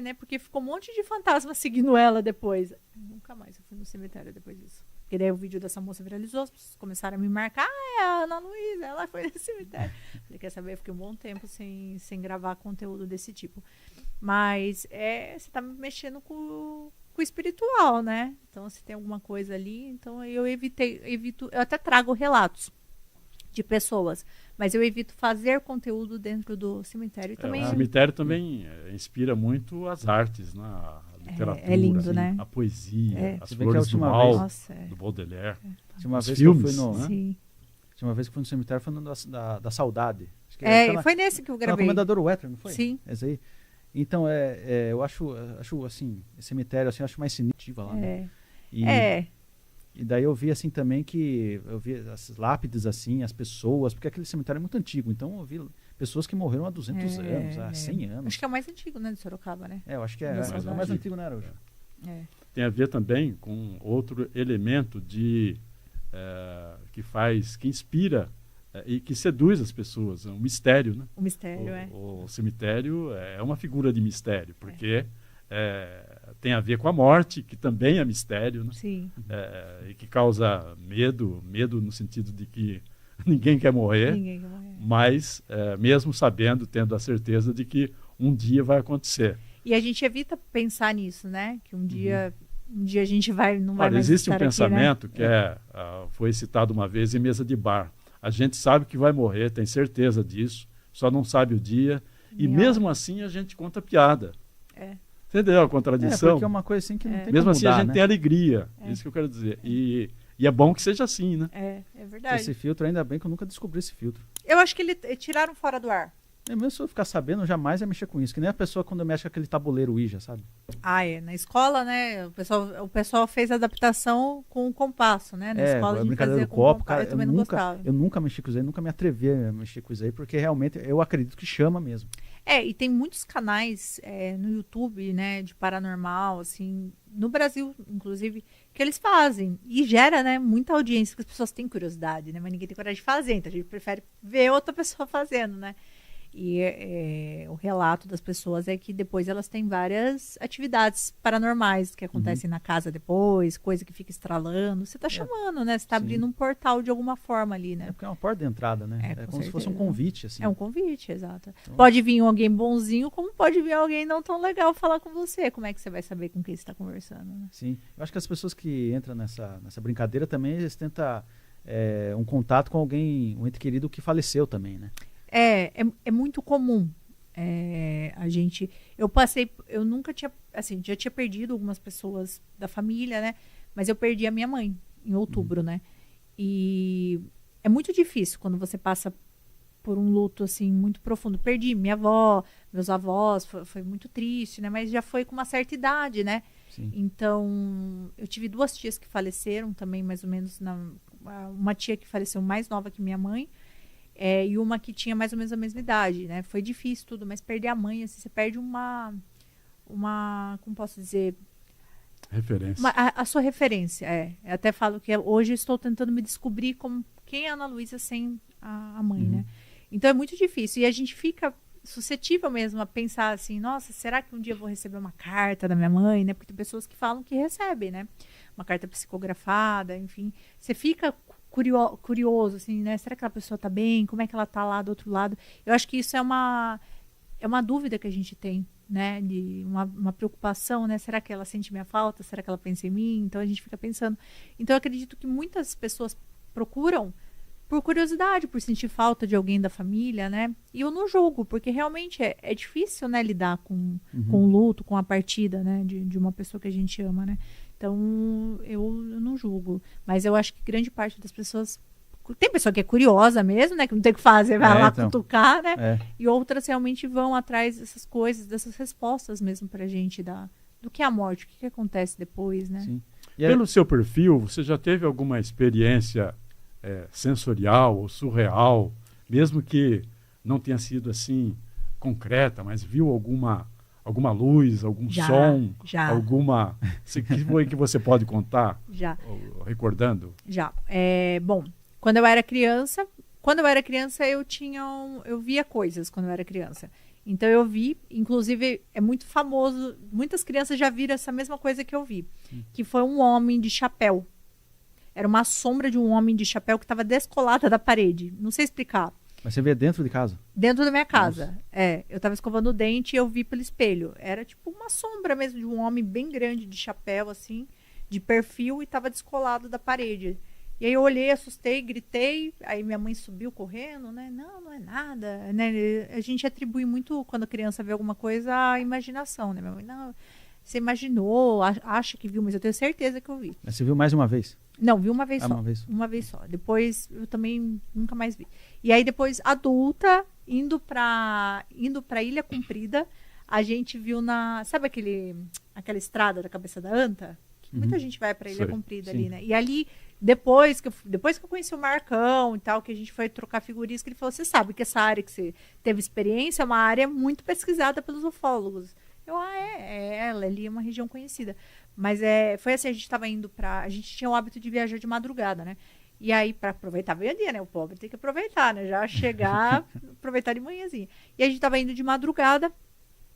né? Porque ficou um monte de fantasma seguindo ela depois. Nunca mais eu fui no cemitério depois disso. Porque daí o vídeo dessa moça viralizou, as pessoas começaram a me marcar. É a Ana Luísa, ela foi no cemitério. Falei, quer saber? Eu fiquei um bom tempo sem gravar conteúdo desse tipo. Mas você tá mexendo com o espiritual, né? Então, se tem alguma coisa ali, então eu evito, eu até trago relatos de pessoas, mas eu evito fazer conteúdo dentro do cemitério. E também O cemitério também inspira muito as artes, né? A literatura, é lindo, assim, né? a poesia, as Você vê que a flores do última mal, vez- Nossa, do Baudelaire. Tinha uma Os vez filmes, que eu fui no, né? sim. tinha uma vez que eu fui no cemitério falando da saudade. Acho que Foi nesse que eu foi gravei. o Comendador Wetter, não foi? Sim. Esse aí. Então, eu acho assim, esse cemitério, assim, eu acho mais sinistro lá, né? E daí eu vi, assim, também que eu vi as lápides, assim, as pessoas, porque aquele cemitério é muito antigo, então eu vi pessoas que morreram há 200 anos, há 100 anos. Acho que é o mais antigo, né, de Sorocaba, né? Eu acho que é Nossa, o mais antigo. antigo, né, Araújo? Tem a ver também com outro elemento que inspira e que seduz as pessoas, é um mistério, né? O mistério, O cemitério é uma figura de mistério, porque tem a ver com a morte, que também é mistério, né? Sim. E que causa medo no sentido de que ninguém quer morrer, Ninguém quer morrer. mas mesmo sabendo, tendo a certeza de que um dia vai acontecer. E a gente evita pensar nisso, né? Que um dia a gente não vai Olha, mais existe um estar pensamento aqui, né? que foi citado uma vez em mesa de bar. A gente sabe que vai morrer, tem certeza disso, só não sabe o dia. E Nem a mesmo assim a gente conta piada. É. Entendeu a contradição? Porque é uma coisa assim que não tem Mesmo como assim mudar, a gente né? tem alegria, isso que eu quero dizer. E é bom que seja assim, né? É verdade. Esse filtro, ainda bem que eu nunca descobri esse filtro. Eu acho que tiraram fora do ar. Mesmo se eu ficar sabendo, eu jamais ia mexer com isso. Que nem a pessoa quando mexe com aquele tabuleiro Ouija, sabe? Na escola, né? O pessoal fez adaptação com o compasso, né? Na escola a a gente brincadeira fazia do com copo, compasso. cara, Eu também não gostava. eu nunca mexi com isso aí, nunca me atrevi a mexer com isso aí, porque realmente eu acredito que chama mesmo. E tem muitos canais no YouTube, né, de paranormal, assim, no Brasil, inclusive, que eles fazem. E gera, né, muita audiência, porque as pessoas têm curiosidade, né, mas ninguém tem coragem de fazer, então a gente prefere ver outra pessoa fazendo, né. E o relato das pessoas é que depois elas têm várias atividades paranormais que acontecem na casa depois, coisa que fica estralando. Você está chamando, né? Você está abrindo um portal de alguma forma ali, né? Porque é uma porta de entrada, né? É como se fosse um convite, assim. É um convite, exato. Então, pode vir alguém bonzinho, como pode vir alguém não tão legal falar com você. Como é que você vai saber com quem você está conversando, né? Sim. Eu acho que as pessoas que entram nessa brincadeira também, eles tentam um contato com alguém, um ente querido que faleceu também, né? É muito comum. Eu nunca tinha, assim, já tinha perdido algumas pessoas da família, né? Mas eu perdi a minha mãe em outubro, né? E é muito difícil quando você passa por um luto, assim, muito profundo. Perdi minha avó, meus avós, foi muito triste, né? Mas já foi com uma certa idade, né? Sim. Então, eu tive 2 tias que faleceram também, mais ou menos, uma tia que faleceu mais nova que minha mãe, e uma que tinha mais ou menos a mesma idade, né? Foi difícil tudo, mas perder a mãe, assim, você perde uma como posso dizer? Referência. A sua referência, Eu até falo que hoje eu estou tentando me descobrir como quem é a Ana Luísa sem a mãe, né? Então é muito difícil. E a gente fica suscetível mesmo a pensar assim, nossa, será que um dia eu vou receber uma carta da minha mãe, né? Porque tem pessoas que falam que recebem, né? Uma carta psicografada, enfim. Você fica curioso, assim, né? Será que aquela pessoa tá bem? Como é que ela tá lá do outro lado? Eu acho que isso é uma dúvida que a gente tem, né? De uma preocupação, né? Será que ela sente minha falta? Será que ela pensa em mim? Então a gente fica pensando. Então eu acredito que muitas pessoas procuram por curiosidade, por sentir falta de alguém da família, né? E eu não julgo, porque realmente é difícil, né? Lidar com o luto, com a partida, né? De uma pessoa que a gente ama, né? Então, eu não julgo. Mas eu acho que grande parte das pessoas... Tem pessoa que é curiosa mesmo, né? Que não tem o que fazer, vai lá cutucar, né? E outras realmente vão atrás dessas coisas, dessas respostas mesmo pra gente, do que é a morte, o que acontece depois, né? Sim. Pelo seu perfil, você já teve alguma experiência sensorial ou surreal, mesmo que não tenha sido assim concreta, mas viu alguma luz, algum som, alguma... que foi que você pode contar? Já. Recordando? Já. Bom, quando eu era criança eu via coisas quando eu era criança. Então eu vi, inclusive é muito famoso, muitas crianças já viram essa mesma coisa que eu vi, que foi um homem de chapéu. Era uma sombra de um homem de chapéu que estava descolada da parede. Não sei explicar. Mas você vê dentro de casa? Dentro da minha casa. Eu estava escovando o dente e eu vi pelo espelho. Era tipo uma sombra mesmo de um homem bem grande de chapéu, assim, de perfil, e estava descolado da parede. E aí eu olhei, assustei, gritei, aí minha mãe subiu correndo, né? Não é nada, né? A gente atribui muito, quando a criança vê alguma coisa, a imaginação, né? Minha mãe, não, você imaginou, acha que viu, mas eu tenho certeza que eu vi. Mas você viu mais uma vez? Não, vi uma vez só. Uma vez só. Depois eu também nunca mais vi. E aí depois, adulta, indo pra Ilha Comprida, a gente viu sabe aquela estrada da Cabeça da Anta? Que muita gente vai pra Ilha Comprida ali, né? E ali, depois que eu conheci o Marcão e tal, que a gente foi trocar figurinhas, que ele falou, você sabe que essa área que você teve experiência é uma área muito pesquisada pelos ufólogos. Ela ali é uma região conhecida. Mas foi assim, a gente tinha o hábito de viajar de madrugada, né? E aí, para aproveitar bem o dia, né? O pobre tem que aproveitar, né? Já chegar, aproveitar de manhãzinha. E a gente tava indo de madrugada,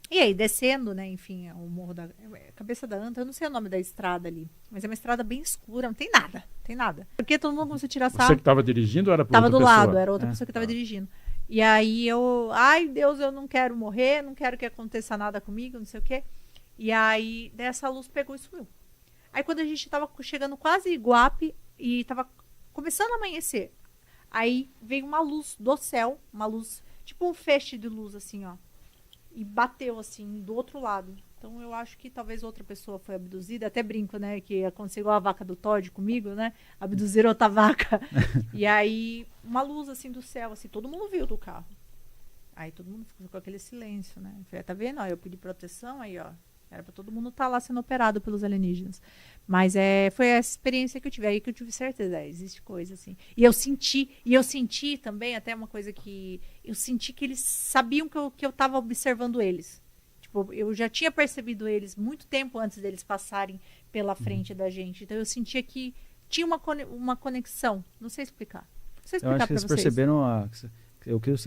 e aí descendo, né? Enfim, o morro da Cabeça da Anta, eu não sei o nome da estrada ali, mas é uma estrada bem escura, não tem nada. Porque todo mundo começou a tirar sarro. Você que estava dirigindo ou era para outra pessoa? Tava do lado, era outra pessoa que estava dirigindo. E aí ai Deus, eu não quero morrer, não quero que aconteça nada comigo, não sei o quê. E aí, dessa luz pegou e sumiu. Aí quando a gente tava chegando quase Iguape e tava começando a amanhecer, aí veio uma luz do céu, uma luz, tipo um feixe de luz, assim, ó. E bateu, assim, do outro lado. Então eu acho que talvez outra pessoa foi abduzida. Até brinco, né, que aconteceu igual a vaca do Todd comigo, né? Abduziram outra vaca. E aí, uma luz, assim, do céu, assim, todo mundo viu do carro. Aí todo mundo ficou com aquele silêncio, né? Eu falei, tá vendo? Ó, eu pedi proteção, aí, ó. Era para todo mundo estar lá sendo operado pelos alienígenas. Mas foi essa experiência que eu tive. Aí que eu tive certeza, existe coisa assim. E eu senti também, até uma coisa que... Eu senti que eles sabiam que eu estava observando eles. Tipo, eu já tinha percebido eles muito tempo antes deles passarem pela frente da gente. Então eu sentia que tinha uma conexão. Não sei explicar. Não sei Eu explicar acho que para eles vocês. perceberam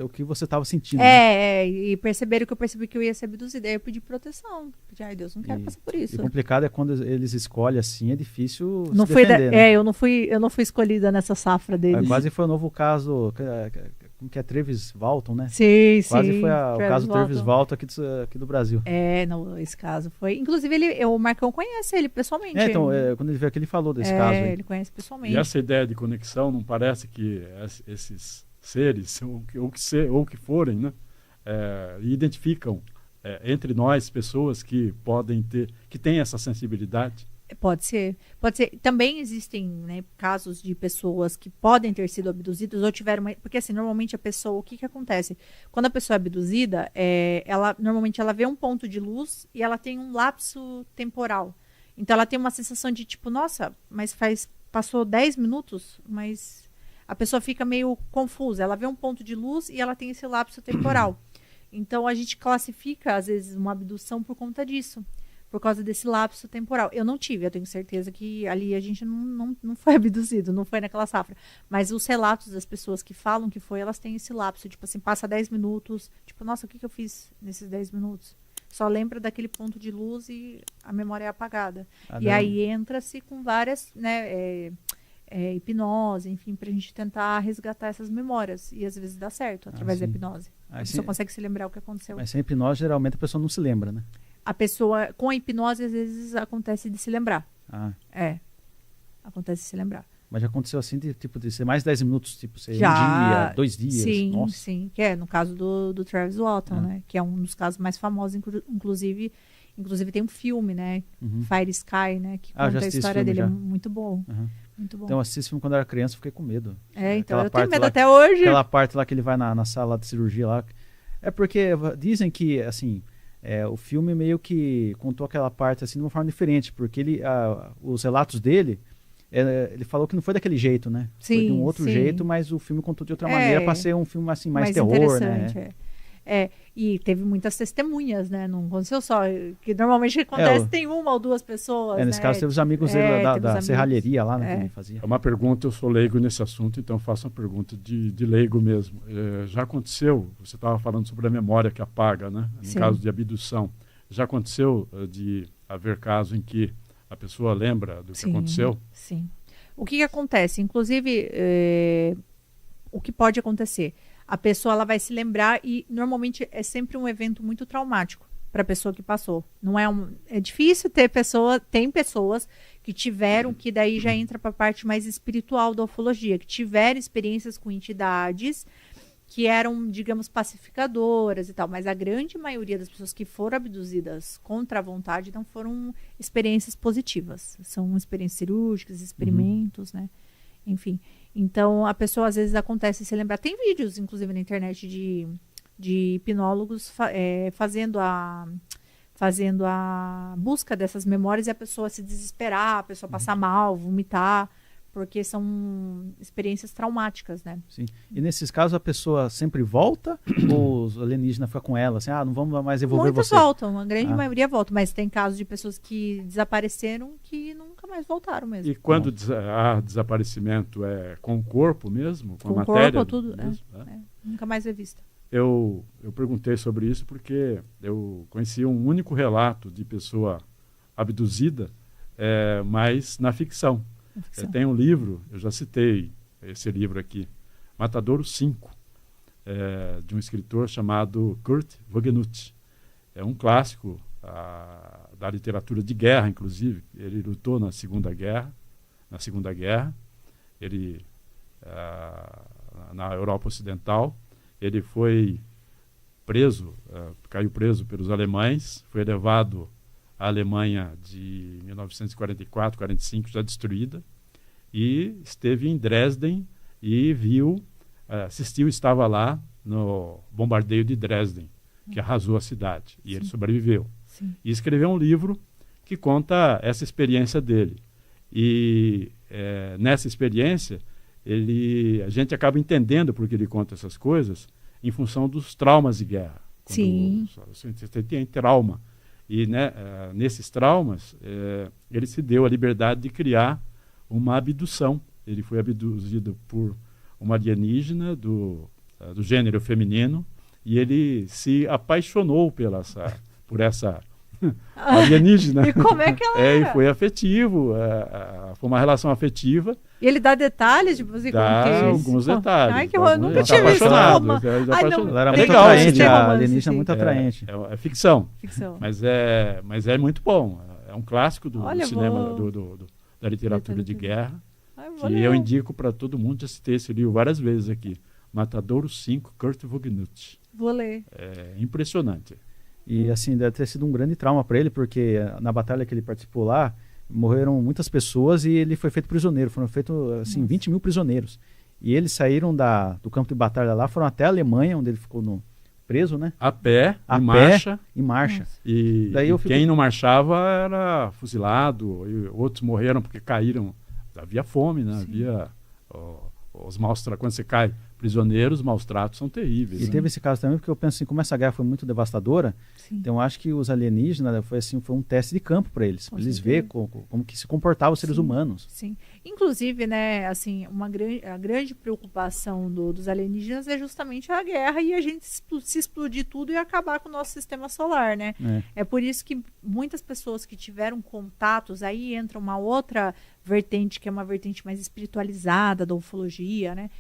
o que você estava sentindo. Né? E perceberam que eu percebi que eu ia ser abduzida. Aí eu pedi proteção. Pedi, ai Deus, não quero passar por isso. E o complicado é quando eles escolhem assim, é difícil Não se fui defender, né? eu não fui escolhida nessa safra deles. Quase foi o novo caso, que é Travis Walton, né? Sim, Quase sim. foi o caso Travis Walton aqui do Brasil. Não, esse caso foi... Inclusive, o Marcão conhece ele pessoalmente. Então, quando ele veio aqui, ele falou desse caso aí. Ele conhece pessoalmente. E essa ideia de conexão, não parece que esses seres, ou que forem, né, identificam entre nós pessoas que podem que têm essa sensibilidade? Pode ser. Também existem, né, casos de pessoas que podem ter sido abduzidas ou tiveram porque assim, normalmente a pessoa, o que acontece? Quando a pessoa é abduzida, normalmente ela vê um ponto de luz e ela tem um lapso temporal. Então ela tem uma sensação de tipo, nossa, mas passou 10 minutos, mas a pessoa fica meio confusa. Ela vê um ponto de luz e ela tem esse lapso temporal. Então a gente classifica às vezes uma abdução por conta disso. Por causa desse lapso temporal. Eu não tive, eu tenho certeza que ali a gente não foi abduzido, não foi naquela safra. Mas os relatos das pessoas que falam que foi, elas têm esse lapso. Tipo assim, passa 10 minutos. Tipo, nossa, o que eu fiz nesses 10 minutos? Só lembra daquele ponto de luz e a memória é apagada. E aí entra-se com várias, né, hipnose, enfim, pra gente tentar resgatar essas memórias. E às vezes dá certo, através da hipnose. A pessoa consegue se lembrar o que aconteceu. Mas sem hipnose, geralmente a pessoa não se lembra, né? A pessoa, com a hipnose, às vezes acontece de se lembrar. Acontece de se lembrar. Mas já aconteceu assim, de ser mais 10 minutos, tipo, ser já, um dia, 2 dias? Sim, nossa. sim. Que é no caso do Travis Walton, né? Que é um dos casos mais famosos, inclusive tem um filme, né? Fire Sky, né? Que conta a história dele. É muito bom. Muito bom. Então, eu assisti esse filme quando eu era criança, fiquei com medo. Então eu tenho medo até hoje. Aquela parte lá que ele vai na sala de cirurgia lá. É porque dizem que, assim... o filme meio que contou aquela parte assim de uma forma diferente, porque os relatos dele, ele falou que não foi daquele jeito, né? Sim, foi de um outro jeito, mas o filme contou de outra maneira para ser um filme assim mais terror, né? E teve muitas testemunhas, né? Não aconteceu só. Que normalmente acontece, tem uma ou duas pessoas. Nesse caso, teve os amigos dele da serralheria lá, né? Que ele fazia. É uma pergunta, eu sou leigo nesse assunto, então faço uma pergunta de leigo mesmo. Já aconteceu, você estava falando sobre a memória que apaga, né? No caso de abdução. Já aconteceu de haver caso em que a pessoa lembra do que aconteceu? Sim. O que acontece? Inclusive, o que pode acontecer? A pessoa ela vai se lembrar e normalmente é sempre um evento muito traumático para a pessoa que passou. Não é difícil tem pessoas que tiveram, que daí já entra para a parte mais espiritual da ufologia, que tiveram experiências com entidades que eram, digamos, pacificadoras e tal, mas a grande maioria das pessoas que foram abduzidas contra a vontade não foram experiências positivas. São experiências cirúrgicas, experimentos, né? Enfim. Então, a pessoa, às vezes, acontece se lembrar. Tem vídeos, inclusive, na internet de hipnólogos fazendo a busca dessas memórias e a pessoa se desesperar, a pessoa passar mal, vomitar, porque são experiências traumáticas, né? Sim. E nesses casos, a pessoa sempre volta ou os alienígenas ficam com ela, assim, não vamos mais devolver você? Muitas voltam, a grande maioria volta, mas tem casos de pessoas que desapareceram que nunca mais voltaram mesmo. E quando há desaparecimento, é com o corpo mesmo? Com a matéria? Com o corpo, tudo, nunca mais é vista. Eu perguntei sobre isso porque eu conheci um único relato de pessoa abduzida, mas na ficção. Tem um livro, eu já citei esse livro aqui, Matadouro 5, de um escritor chamado Kurt Vonnegut. É um clássico da literatura de guerra, inclusive. Ele lutou na Segunda Guerra. Ele, na Europa Ocidental, ele foi preso, caiu preso pelos alemães, foi levado à Alemanha de 1944, 45, já destruída, e esteve em Dresden e estava lá no bombardeio de Dresden, que arrasou a cidade, e ele sobreviveu. Sim. E escreveu um livro que conta essa experiência dele. E nessa experiência, a gente acaba entendendo por que ele conta essas coisas em função dos traumas de guerra. Sim. Você tem trauma. E nesses traumas, ele se deu a liberdade de criar uma abdução. Ele foi abduzido por uma alienígena do gênero feminino e ele se apaixonou por essa alienígena. E como é que ela era? E foi afetivo, foi uma relação afetiva. E ele dá detalhes, tipo assim, Dá como que alguns detalhes. Ai, que eu nunca Ele tinha tá visto apaixonado, uma. ele tá Ai, não, apaixonado. Ela era É muito legal atraente, esse a romance, alienígena é sim. muito atraente. É ficção, Ficção. mas é muito bom. É um clássico do Olha, cinema, vou- da literatura de guerra. Ai, vou Que ler. eu indico para todo mundo. Já citei esse livro várias vezes aqui. Matadouro 5, Kurt Vonnegut. Vou ler. É impressionante. E assim, deve ter sido um grande trauma para ele, porque na batalha que ele participou lá, morreram muitas pessoas e ele foi feito prisioneiro. Foram feitos assim, 20 mil prisioneiros. E eles saíram do campo de batalha lá, foram até a Alemanha, onde ele ficou preso, né? A pé, A em pé. marcha. Em marcha. Nossa. E, Daí e eu fico- quem não marchava era fuzilado. E outros morreram porque caíram. Havia fome, né? Sim. Havia os maus tratos. Quando você cai prisioneiro, os maus tratos são terríveis. E né? teve esse caso também, porque eu penso assim, como essa guerra foi muito devastadora, Sim. então eu acho que os alienígenas foi um teste de campo para eles. Com Pra eles certeza. verem como que se comportavam os seres Sim. humanos. Sim. Inclusive, né, assim, a grande preocupação dos alienígenas é justamente a guerra e a gente se explodir tudo e acabar com o nosso sistema solar, né? É por isso que muitas pessoas que tiveram contatos, aí entra uma outra vertente, que é uma vertente mais espiritualizada da ufologia, né?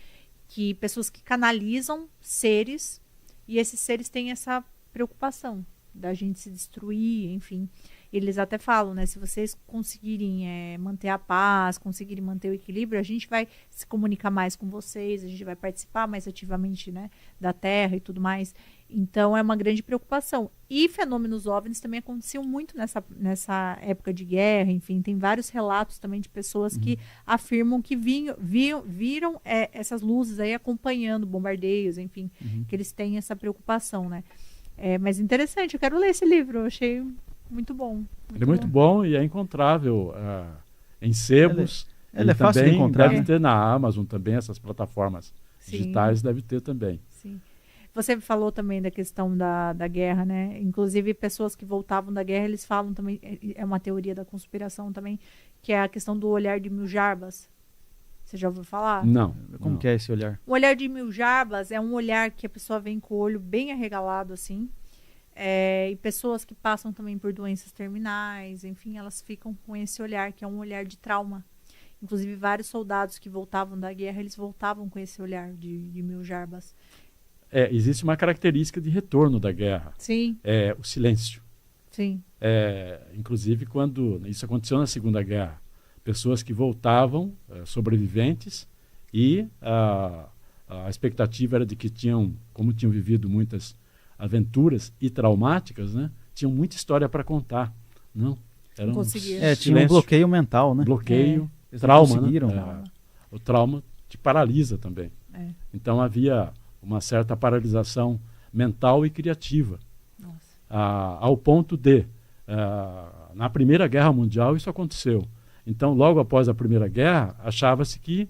Que pessoas que canalizam seres e esses seres têm essa preocupação da gente se destruir, enfim. Eles até falam, né? Se vocês conseguirem manter a paz, conseguirem manter o equilíbrio, a gente vai se comunicar mais com vocês, a gente vai participar mais ativamente, né, da Terra e tudo mais. Então, é uma grande preocupação. E fenômenos OVNIs também aconteciam muito nessa época de guerra, enfim. Tem vários relatos também de pessoas que afirmam que viram essas luzes aí acompanhando bombardeios, enfim. Que eles têm essa preocupação, né? Mas interessante, eu quero ler esse livro, eu achei muito bom. Ele é muito bom e é encontrável em sebos. Ele é fácil de também encontrar, deve né? ter na Amazon também, essas plataformas Sim. digitais deve ter também. Sim. Você falou também da questão da guerra, né? Inclusive, pessoas que voltavam da guerra, eles falam também, é uma teoria da conspiração também, que é a questão do olhar de mil jarbas. Você já ouviu falar? Não. Como não. que é esse olhar? O olhar de mil jarbas é um olhar que a pessoa vem com o olho bem arregalado, assim. E pessoas que passam também por doenças terminais, enfim, elas ficam com esse olhar, que é um olhar de trauma. Inclusive, vários soldados que voltavam da guerra, eles voltavam com esse olhar de mil jarbas. Existe uma característica de retorno da guerra. Sim, É o silêncio. sim. Inclusive, quando isso aconteceu na Segunda Guerra, pessoas que voltavam, sobreviventes, e a expectativa era de que como tinham vivido muitas aventuras e traumáticas, né, tinham muita história para contar. Não, era conseguiam. Tinha um silêncio, bloqueio mental, né? bloqueio, Eles não trauma. conseguiram. Né? O trauma te paralisa também. É. Então havia uma certa paralisação mental e criativa. Nossa. Ao ponto de, na Primeira Guerra Mundial, isso aconteceu. Então, logo após a Primeira Guerra, achava-se que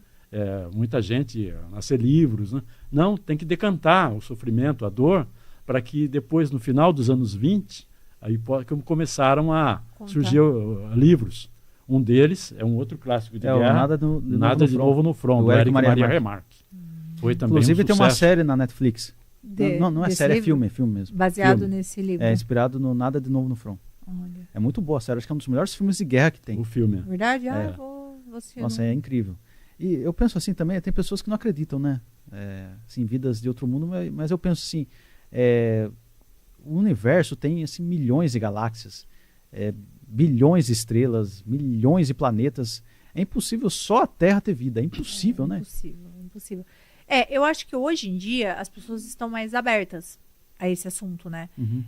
muita gente ia nascer livros. Né? Não, tem que decantar o sofrimento, a dor, para que depois, no final dos anos 20, aí começaram a Contar. surgir livros. Um deles é um outro clássico de o guerra, Nada de Novo no Front, do do Eric Eric Maria Maria Remarque. Remarque. Foi também Inclusive um tem uma sucesso. série na Netflix. Não é Desse série, livro? é filme mesmo. Baseado Filme. nesse livro. É inspirado no Nada de Novo no Front. Olha. É muito boa a série, acho que é um dos melhores filmes de guerra que tem. O filme. Verdade? É. Eu vou assistir. Nossa, é incrível. E eu penso assim também, tem pessoas que não acreditam, né? Assim, vidas de outro mundo, mas eu penso assim, o universo tem assim, milhões de galáxias, bilhões de estrelas, milhões de planetas. É impossível só a Terra ter vida, é impossível, né? Impossível, impossível. Eu acho que hoje em dia as pessoas estão mais abertas a esse assunto, né? Uhum.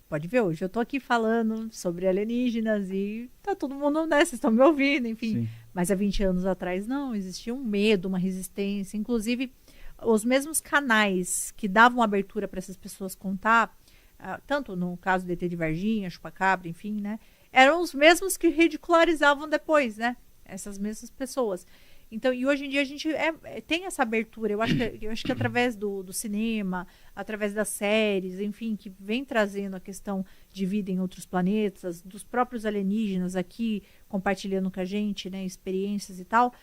Pode ver, hoje eu tô aqui falando sobre alienígenas e tá todo mundo, né? Vocês estão me ouvindo, enfim. Sim. Mas há 20 anos atrás, não, existia um medo, uma resistência. Inclusive, os mesmos canais que davam abertura para essas pessoas contar, tanto no caso do ET de Varginha, Chupacabra, enfim, né? Eram os mesmos que ridicularizavam depois, né? Essas mesmas pessoas. Então, e hoje em dia a gente tem essa abertura. Eu acho que através do cinema, através das séries, enfim, que vem trazendo a questão de vida em outros planetas, dos próprios alienígenas aqui compartilhando com a gente, né, experiências e tal,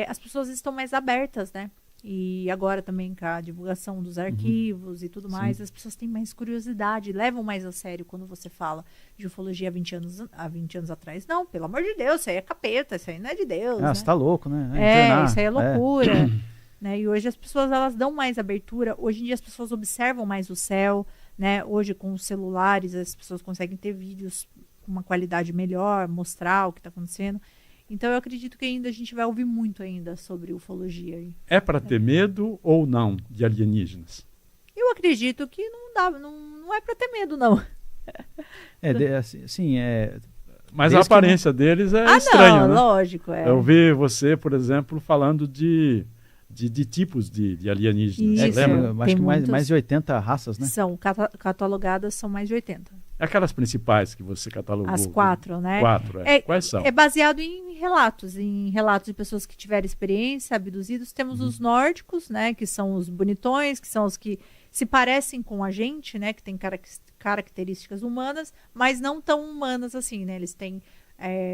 as pessoas estão mais abertas, né? E agora também com a divulgação dos arquivos e tudo mais, as pessoas têm mais curiosidade, levam mais a sério quando você fala de ufologia há 20 anos atrás. Não, pelo amor de Deus, isso aí é capeta, isso aí não é de Deus. Você tá louco, né? Isso aí é loucura. Né? E hoje as pessoas elas dão mais abertura. Hoje em dia as pessoas observam mais o céu, né? Hoje com os celulares as pessoas conseguem ter vídeos com uma qualidade melhor, mostrar o que está acontecendo. Então eu acredito que ainda a gente vai ouvir muito ainda sobre ufologia. Aí. É para ter medo ou não de alienígenas? Eu acredito que não é para ter medo, não. Mas a aparência deles é estranha, não, né? Lógico. Eu vi você, por exemplo, falando de tipos de alienígenas. Isso, lembra? Acho que mais de 80 raças, né? São catalogadas, são mais de 80. Aquelas principais que você catalogou. As 4, né? 4, Quais são? É baseado em relatos de pessoas que tiveram experiência, abduzidos. Temos os nórdicos, né? Que são os bonitões, que são os que se parecem com a gente, né? Que tem características humanas, mas não tão humanas assim, né? Eles têm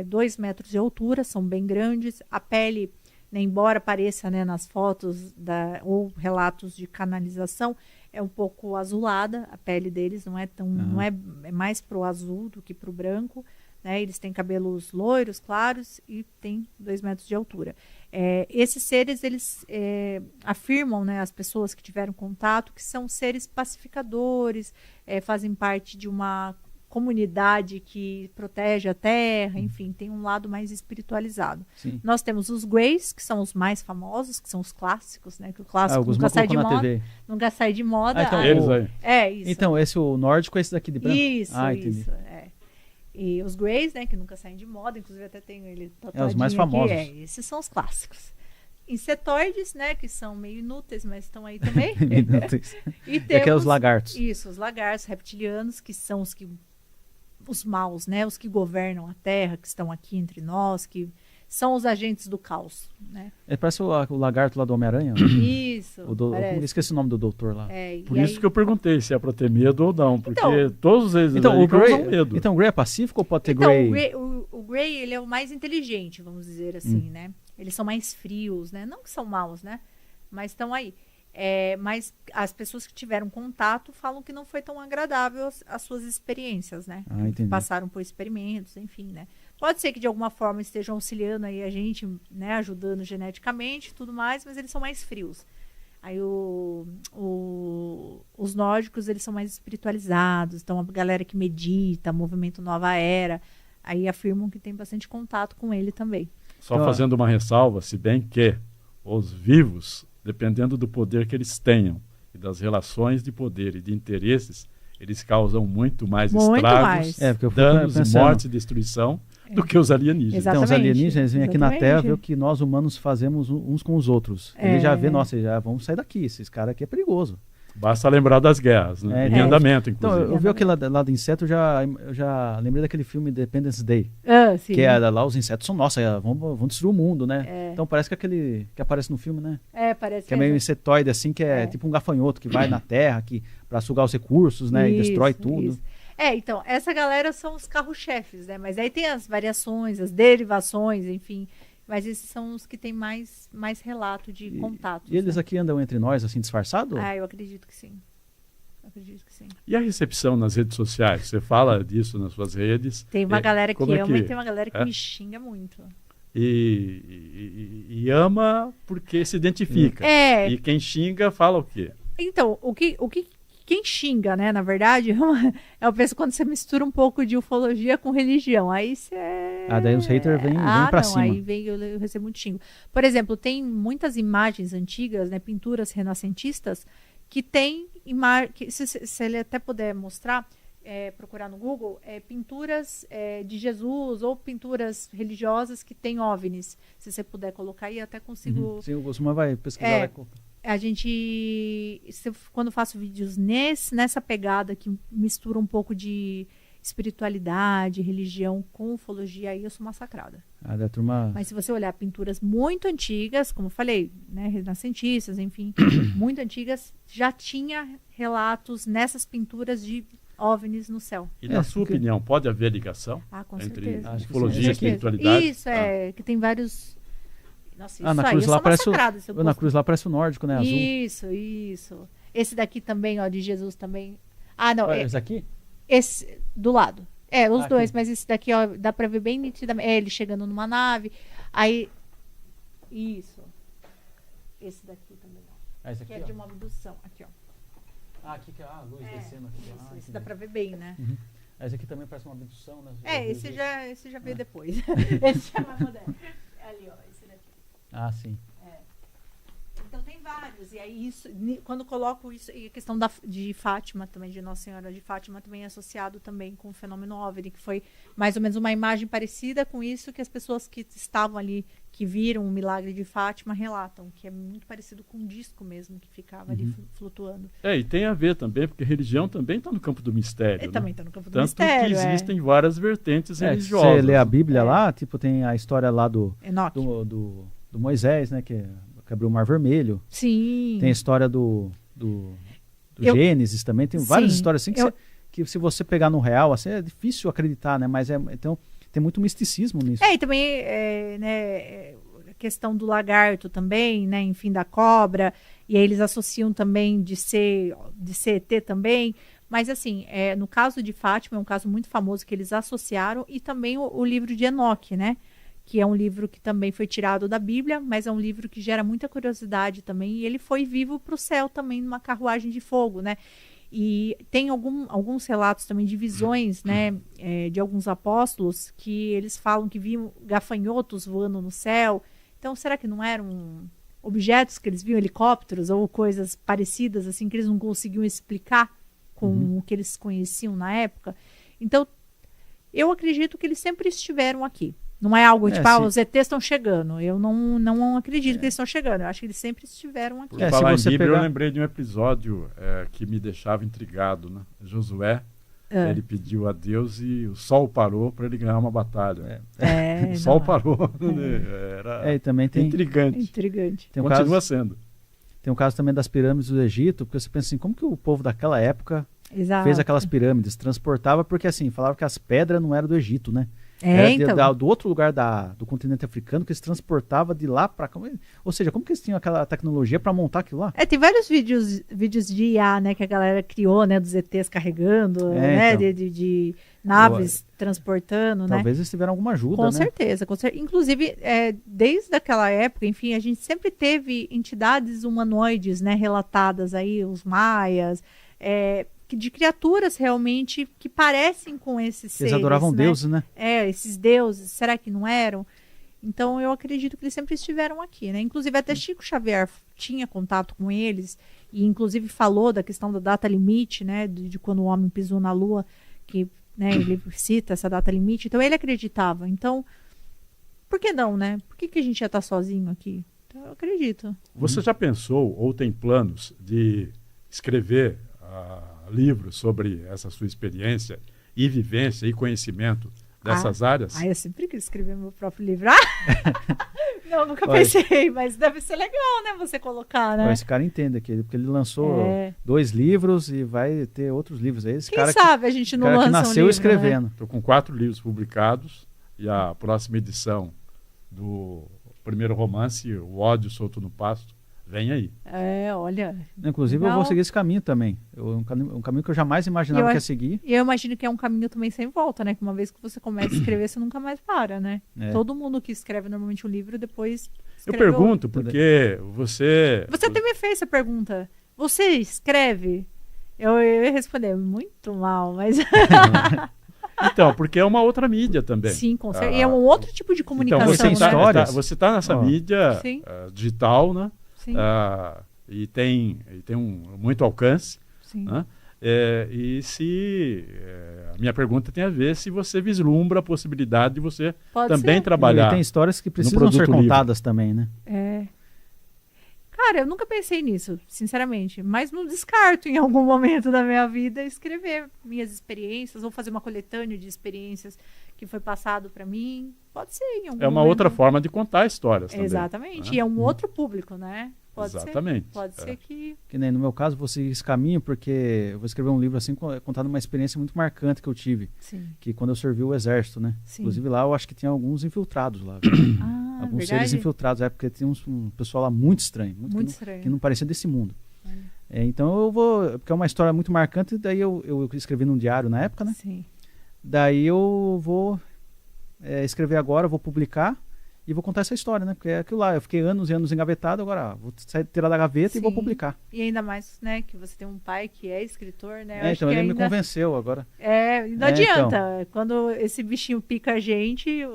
2 metros de altura, são bem grandes. A pele, né, embora pareça, né, nas fotos ou relatos de canalização, é um pouco azulada, a pele deles não é tão, é mais pro azul do que pro branco, né? Eles têm cabelos loiros, claros e têm 2 metros de altura. Esses seres, eles afirmam, né, as pessoas que tiveram contato, que são seres pacificadores, fazem parte de uma comunidade que protege a terra, enfim, tem um lado mais espiritualizado. Sim. Nós temos os Greys, que são os mais famosos, que são os clássicos, né? Que o clássico nunca sai de moda. TV. Nunca sai de moda. Então, eles aí. Isso. Então, o nórdico é esse daqui de branco? Isso, entendi. isso. E os Greys, né? Que nunca saem de moda, inclusive até tenho ele tatuadinho os mais famosos. Aqui, esses são os clássicos. Insetoides, né? Que são meio inúteis, mas estão aí também. E temos, os lagartos. Isso, os lagartos reptilianos, que são os maus, né? Os que governam a Terra, que estão aqui entre nós, que são os agentes do caos, né? Parece o lagarto lá do Homem-Aranha. Isso, esqueci o nome do doutor lá. Por isso que eu perguntei se é para ter medo ou não, porque todos eles o causam medo. Então o Grey é pacífico ou pode ter Grey? O Grey, ele é o mais inteligente, vamos dizer assim, né? Eles são mais frios, né? Não que são maus, né? Mas estão aí. Mas as pessoas que tiveram contato falam que não foi tão agradável as suas experiências, né? Passaram por experimentos, enfim, né? Pode ser que de alguma forma estejam auxiliando aí a gente, né? Ajudando geneticamente e tudo mais, mas eles são mais frios. Aí os nórdicos, eles são mais espiritualizados, então a galera que medita, movimento Nova Era, aí afirmam que tem bastante contato com ele também. Só fazendo uma ressalva, se bem que os vivos, dependendo do poder que eles tenham e das relações de poder e de interesses, eles causam muito mais estragos, danos, morte e destruição do que os alienígenas. Exatamente. Então, os alienígenas vêm aqui na Terra ver o que nós humanos fazemos uns com os outros. Ele já vê, já vamos sair daqui, esses caras aqui é perigoso. Basta lembrar das guerras, né? Em andamento, inclusive. Então, eu vi aquele lá do inseto, eu já lembrei daquele filme Independence Day. Sim. Que lá os insetos são, vão destruir o mundo, né? Então parece que aquele que aparece no filme, né? Parece que é meio insetoide, assim, que é tipo um gafanhoto que vai na Terra para sugar os recursos, né? E destrói tudo. Isso. Então, essa galera são os carro-chefes, né? Mas aí tem as variações, as derivações, enfim. Mas esses são os que têm mais relato de contatos. E eles aqui andam entre nós, assim, disfarçados? Eu acredito que sim. E a recepção nas redes sociais? Você fala disso nas suas redes? Tem uma galera que ama e tem uma galera que me xinga muito. E ama porque se identifica. E quem xinga fala o quê? Então, quem xinga, né, na verdade, eu penso quando você mistura um pouco de ufologia com religião, aí você... daí os haters vêm pra cima. Aí eu recebo muito xingo. Por exemplo, tem muitas imagens antigas, né, pinturas renascentistas, que tem se ele até puder mostrar, procurar no Google, pinturas de Jesus ou pinturas religiosas que tem OVNIs. Se você puder colocar aí, até consigo... Sim, o Gusman vai pesquisar. a gente, quando eu faço vídeos nessa pegada que mistura um pouco de espiritualidade, religião com ufologia, aí eu sou massacrada. Da turma... Mas se você olhar pinturas muito antigas, como eu falei, né, renascentistas, enfim, muito antigas, já tinha relatos nessas pinturas de OVNIs no céu. E na sua opinião, pode haver ligação Com entre certeza. ufologia e espiritualidade? Isso, que tem vários... Nossa, isso na aí, cruz eu lá sou parece massacrada. na cruz lá parece o nórdico, né? Azul. Isso. Esse daqui também, ó, de Jesus também. Ah, não. Esse aqui? Esse do lado. Os dois, aqui. mas esse daqui, ó, dá pra ver bem nitidamente. Ele chegando numa nave. Aí. Isso. Esse daqui também, ó. Esse aqui, que é de uma abdução. Aqui, ó. Aqui que é a luz descendo aqui. Esse dá pra ver bem, né? Uhum. Esse aqui também parece uma abdução, né? Esse já veio depois. Esse já é mais moderno. Ali, ó, esse daqui. Sim. Então tem vários. E aí quando coloco isso, e a questão de Fátima também, de Nossa Senhora de Fátima, também é associado também com o fenômeno OVNI, que foi mais ou menos uma imagem parecida com isso que as pessoas que estavam ali, que viram o milagre de Fátima, relatam, que é muito parecido com um disco mesmo, que ficava ali flutuando. E tem a ver também, porque religião também está no campo do mistério. Também está no campo do Tanto mistério. que existem várias vertentes religiosas. Você lê a Bíblia lá, tipo, tem a história lá do Moisés, né, que abriu o Mar Vermelho. Sim. Tem a história do Gênesis também. Tem várias histórias assim que se você pegar no real, assim, é difícil acreditar, né? Mas então tem muito misticismo nisso. E também né, a questão do lagarto também, né? Enfim, da cobra. E aí eles associam também de ser ET também. Mas assim, no caso de Fátima, é um caso muito famoso que eles associaram. E também o livro de Enoque, né? Que é um livro que também foi tirado da Bíblia, mas é um livro que gera muita curiosidade também, e ele foi vivo para o céu também, numa carruagem de fogo, né? E tem alguns relatos também de visões, né, de alguns apóstolos, que eles falam que viam gafanhotos voando no céu. Então, será que não eram objetos que eles viam, helicópteros, ou coisas parecidas, assim, que eles não conseguiam explicar com o que eles conheciam na época? Então, eu acredito que eles sempre estiveram aqui. Não é algo tipo, os ETs estão chegando. Eu não acredito que eles estão chegando. Eu acho que eles sempre estiveram aqui. Por falar em Bíblia, eu lembrei de um episódio que me deixava intrigado, né? Josué, ele pediu a Deus e o sol parou para ele ganhar uma batalha. O sol parou. Era também tem intrigante. Continua sendo. Tem um caso também das pirâmides do Egito, porque você pensa assim, como que o povo daquela época Exato. fez aquelas pirâmides? Transportava, porque assim, falava que as pedras não eram do Egito, né? Então. Do outro lugar do continente africano, que eles transportavam de lá para cá. Ou seja, como que eles tinham aquela tecnologia para montar aquilo lá? Tem vários vídeos de IA, né, que a galera criou, né, dos ETs carregando, né, então. de naves transportando, né? Talvez eles tiveram alguma ajuda, com certeza. Inclusive, desde aquela época, enfim, a gente sempre teve entidades humanoides, né, relatadas aí, os maias, de criaturas realmente que parecem com esses seres. Eles adoravam deuses, né? Esses deuses, será que não eram? Então eu acredito que eles sempre estiveram aqui, né? Inclusive até Chico Xavier tinha contato com eles e inclusive falou da questão da data limite, né? De quando o homem pisou na Lua, que, né, ele cita essa data limite. Então ele acreditava. Então, por que não, né? Por que a gente ia estar sozinho aqui? Então eu acredito. Você já pensou ou tem planos de escrever livros sobre essa sua experiência e vivência e conhecimento dessas áreas? Eu sempre quis escrever meu próprio livro. Não, nunca pensei, mas deve ser legal, né, você colocar, né? Esse cara entende aqui, porque ele lançou 2 livros e vai ter outros livros. Quem sabe a gente não lança um livro, nasceu escrevendo. Estou com 4 livros publicados e a próxima edição do primeiro romance, O Ódio Solto no Pasto, vem aí. Olha. Inclusive, eu vou seguir esse caminho também. Um caminho que eu jamais imaginava que ia seguir. E eu imagino que é um caminho também sem volta, né? Que uma vez que você começa a escrever, você nunca mais para, né? Todo mundo que escreve normalmente um livro, depois escreve Eu pergunto, porque você... Você até me fez essa pergunta. Você escreve? Eu ia responder, muito mal, mas... Então, porque é uma outra mídia também. Sim, com certeza. E é um outro tipo de comunicação, então, você está nessa mídia digital, né? Sim. E tem muito alcance. Sim. Né? E a minha pergunta tem a ver se você vislumbra a possibilidade de você também trabalhar. E tem histórias que precisam ser contadas também, né? Cara, agora, eu nunca pensei nisso, sinceramente. Mas não descarto em algum momento da minha vida escrever minhas experiências ou fazer uma coletânea de experiências que foi passado para mim. Pode ser em algum É uma momento. outra forma de contar histórias também. Exatamente. Né? E é um outro público, né? Pode Exatamente. ser. Pode ser que... Que nem no meu caso, vou seguir esse caminho, porque eu vou escrever um livro assim, contando uma experiência muito marcante que eu tive. Sim. Que quando eu servi o exército, né? Sim. Inclusive lá eu acho que tinha alguns infiltrados lá. Ah, Alguns verdade? seres infiltrados, porque tinha um pessoal lá muito estranho. Muito estranho. Que não parecia desse mundo. Olha. Então eu vou... Porque é uma história muito marcante, daí eu escrevi num diário na época, né? Sim. Daí eu vou escrever agora, vou publicar e vou contar essa história, né? Porque é aquilo lá, eu fiquei anos e anos engavetado, agora vou tirar da gaveta e vou Sim. publicar. E ainda mais, né, que você tem um pai que é escritor, né? Eu acho Então que ele me ainda... convenceu agora. Não adianta. Quando esse bichinho pica a gente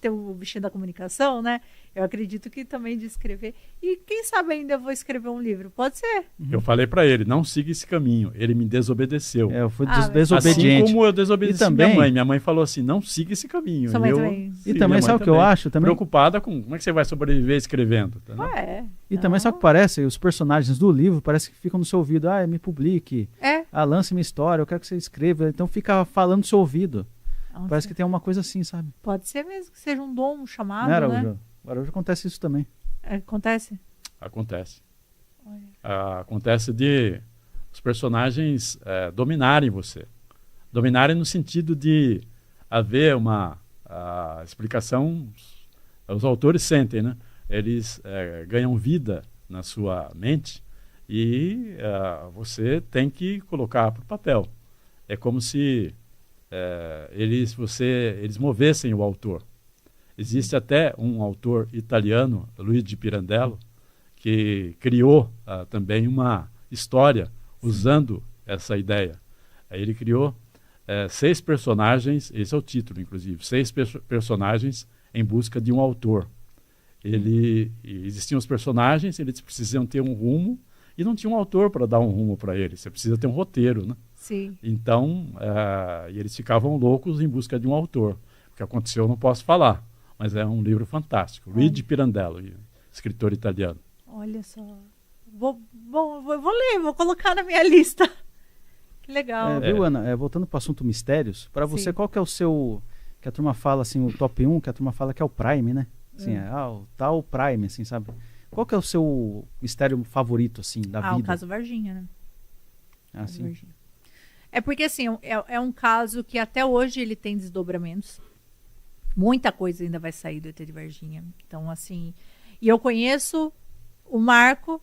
tem o bichinho da comunicação, né? Eu acredito que também de escrever. E quem sabe ainda eu vou escrever um livro. Pode ser. Eu falei para ele, não siga esse caminho. Ele me desobedeceu. Eu fui mas- desobediente. Assim como eu desobedeci E também- minha mãe. Minha mãe falou assim, não siga esse caminho. Sua mãe eu, também. E Sim, também, minha sabe mãe o que eu acho? Também, Preocupada com como é que você vai sobreviver escrevendo. Tá, né? Ué, e também sabe o que parece? Os personagens do livro parece que ficam no seu ouvido. Me publique. É. Lance minha história, eu quero que você escreva. Então fica falando no seu ouvido. Nossa, Parece que tem uma coisa assim, sabe? pode ser mesmo que seja um dom, um chamado, Não era, né? Araújo? Araújo acontece isso também. Acontece? Acontece. Olha. Acontece de os personagens dominarem você. Dominarem no sentido de haver uma explicação. Os autores sentem, né? Eles ganham vida na sua mente e você tem que colocar para o papel. É como se eles movessem o autor. Existe até um autor italiano, Luigi Pirandello, que criou também uma história usando essa ideia. Ele criou 6 personagens, esse é o título, inclusive, 6 personagens em busca de um autor. Existiam os personagens, eles precisam ter um rumo, e não tinha um autor para dar um rumo para eles. Você precisa ter um roteiro, né? Sim. Então, eles ficavam loucos em busca de um autor. O que aconteceu eu não posso falar, mas é um livro fantástico. Luigi Pirandello, escritor italiano. Olha só. Vou ler, vou colocar na minha lista. Que legal. Viu, Ana? Voltando para o assunto mistérios, para você, Sim. qual que é o seu... Que a turma fala, assim, o top 1, que a turma fala que é o Prime, né? Assim, o tal Prime, assim, sabe? Qual que é o seu mistério favorito, assim, da vida? O caso Varginha, né? Caso Assim. Varginha. É porque, assim, é um caso que até hoje ele tem desdobramentos. Muita coisa ainda vai sair do ET de Varginha. Então, assim... E eu conheço o Marco,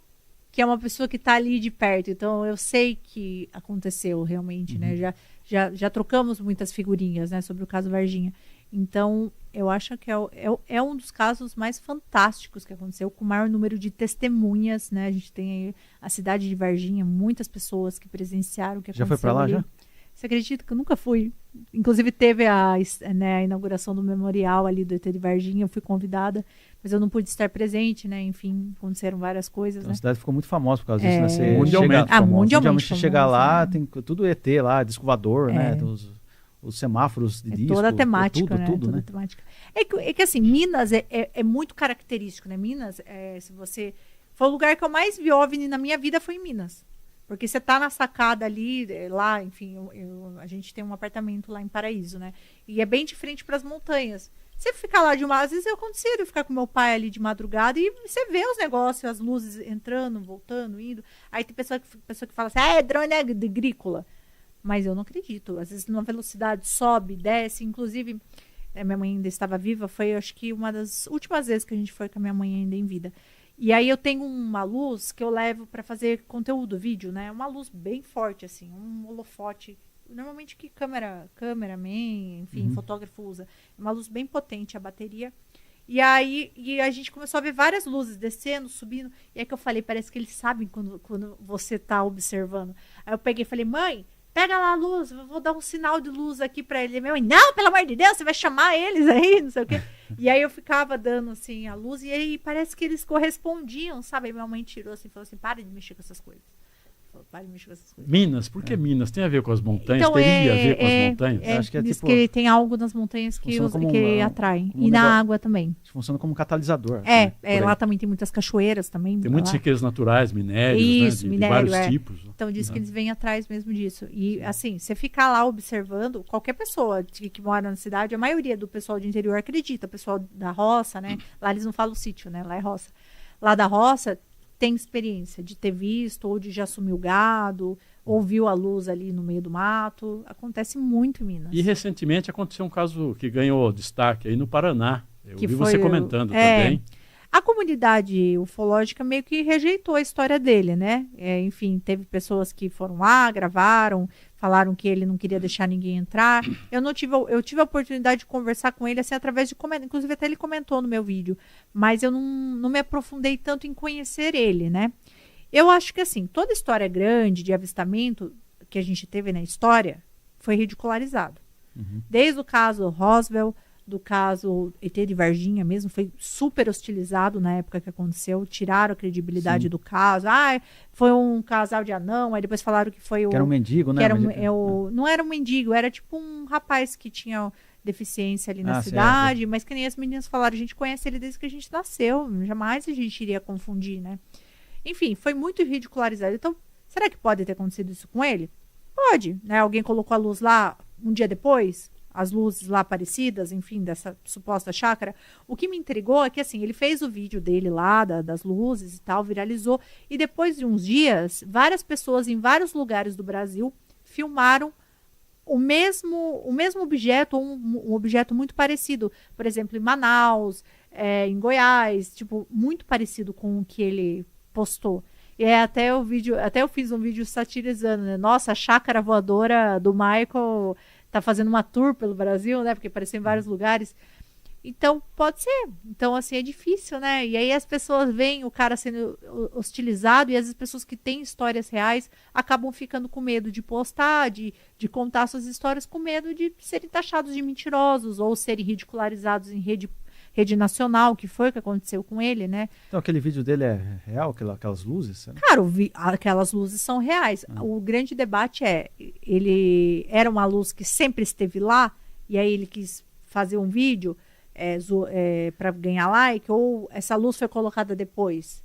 que é uma pessoa que está ali de perto. Então, eu sei que aconteceu realmente, né? Já trocamos muitas figurinhas, né? Sobre o caso Varginha. Então, eu acho que é um dos casos mais fantásticos que aconteceu, com o maior número de testemunhas, né? A gente tem aí a cidade de Varginha, muitas pessoas que presenciaram o que aconteceu. Já foi para lá, ali. já? Você acredita que eu nunca fui? Inclusive teve a inauguração do memorial ali do ET de Varginha, eu fui convidada, mas eu não pude estar presente, né? Enfim, aconteceram várias coisas, Então, né? a cidade ficou muito famosa por causa disso, né? Você Mundialmente chega, famosa. Mundialmente você chega famosa, lá, né? tem tudo ET lá, disco voador, né? Os semáforos de disco. Toda a temática, né? Tudo, Toda né? a temática. É que assim, Minas é muito característico, né? Minas, se você... Foi o lugar que eu mais vi OVNI na minha vida, foi em Minas. Porque você tá na sacada ali, lá, enfim, a gente tem um apartamento lá em Paraíso, né? E é bem de frente para as montanhas. Você ficar lá às vezes acontecia de eu ficar com meu pai ali de madrugada e você vê os negócios, as luzes entrando, voltando, indo. Aí tem pessoa que fala assim, é drone agrícola. Mas eu não acredito. Às vezes numa velocidade sobe, desce. Inclusive, minha mãe ainda estava viva, foi acho que uma das últimas vezes que a gente foi com a minha mãe ainda em vida. E aí eu tenho uma luz que eu levo para fazer conteúdo, vídeo, né? Uma luz bem forte, assim, um holofote. Normalmente que cameraman, enfim, fotógrafo usa. É uma luz bem potente, a bateria. E aí a gente começou a ver várias luzes descendo, subindo. E é que eu falei, parece que eles sabem quando você tá observando. Aí eu peguei e falei, mãe, pega lá a luz, eu vou dar um sinal de luz aqui pra ele. Minha mãe, não, pelo amor de Deus, você vai chamar eles aí, não sei o quê. E aí eu ficava dando, assim, a luz, e aí parece que eles correspondiam, sabe? Aí minha mãe tirou, assim, falou assim, para de mexer com essas coisas. pare de mexer com essas coisas. Minas, por que Minas? Tem a ver com as montanhas? Então, Teria a ver com as montanhas? Eu acho que é diz tipo- que tem algo nas montanhas que, funciona como que um- atraem. como um E na negócio- água também. Funciona como um catalisador. né, por aí. Lá também tem muitas cachoeiras também. Tem muitas lá. riquezas naturais, minérios, Isso, né? De minério, vários é. tipos. Então diz que Né? eles vêm atrás mesmo disso. E assim, você ficar lá observando, qualquer pessoa que mora na cidade, a maioria do pessoal de interior acredita, o pessoal da roça, né? Lá eles não falam sítio, né? Lá é roça. Lá da roça tem experiência de ter visto, ou de já assumir o gado, ou viu a luz ali no meio do mato. Acontece muito em Minas. E recentemente aconteceu um caso que ganhou destaque aí no Paraná. Eu Que vi foi você o- comentando também. A comunidade ufológica meio que rejeitou a história dele, né? Enfim, teve pessoas que foram lá, gravaram, falaram que ele não queria deixar ninguém entrar. Eu tive a oportunidade de conversar com ele assim através de comentários, inclusive até ele comentou no meu vídeo, mas eu não me aprofundei tanto em conhecer ele, né? Eu acho que assim, toda história grande de avistamento que a gente teve na história foi ridicularizado. Desde o caso Roswell, do caso ET de Varginha mesmo, foi super hostilizado na época que aconteceu, tiraram a credibilidade Sim. do caso. Foi um casal de anão, aí depois falaram que foi o... Que era um mendigo, né? que era Mas- não era um mendigo, era tipo um rapaz que tinha deficiência ali na Ah, cidade, mas que nem as meninas falaram, a gente conhece ele desde que a gente nasceu, jamais a gente iria confundir, né? Enfim, foi muito ridicularizado. Então, será que pode ter acontecido isso com ele? Pode, né? Alguém colocou a luz lá um dia depois, as luzes lá aparecidas, enfim, dessa suposta chácara. O que me intrigou é que, assim, ele fez o vídeo dele lá, das luzes e tal, viralizou, e depois de uns dias, várias pessoas em vários lugares do Brasil filmaram o mesmo objeto, ou um objeto muito parecido. Por exemplo, em Manaus, em Goiás, tipo, muito parecido com o que ele postou. E até eu fiz um vídeo satirizando, né? Nossa, a chácara voadora do Michael tá fazendo uma tour pelo Brasil, né? Porque apareceu em vários lugares. Então, pode ser. Então, assim, é difícil, né? E aí as pessoas veem o cara sendo hostilizado e as pessoas que têm histórias reais acabam ficando com medo de postar, de contar suas histórias, com medo de serem taxados de mentirosos ou serem ridicularizados em rede nacional, que foi o que aconteceu com ele, né? Então aquele vídeo dele é real, aquelas luzes? Né? Cara, aquelas luzes são reais. O grande debate ele era uma luz que sempre esteve lá, e aí ele quis fazer um vídeo para ganhar like, ou essa luz foi colocada depois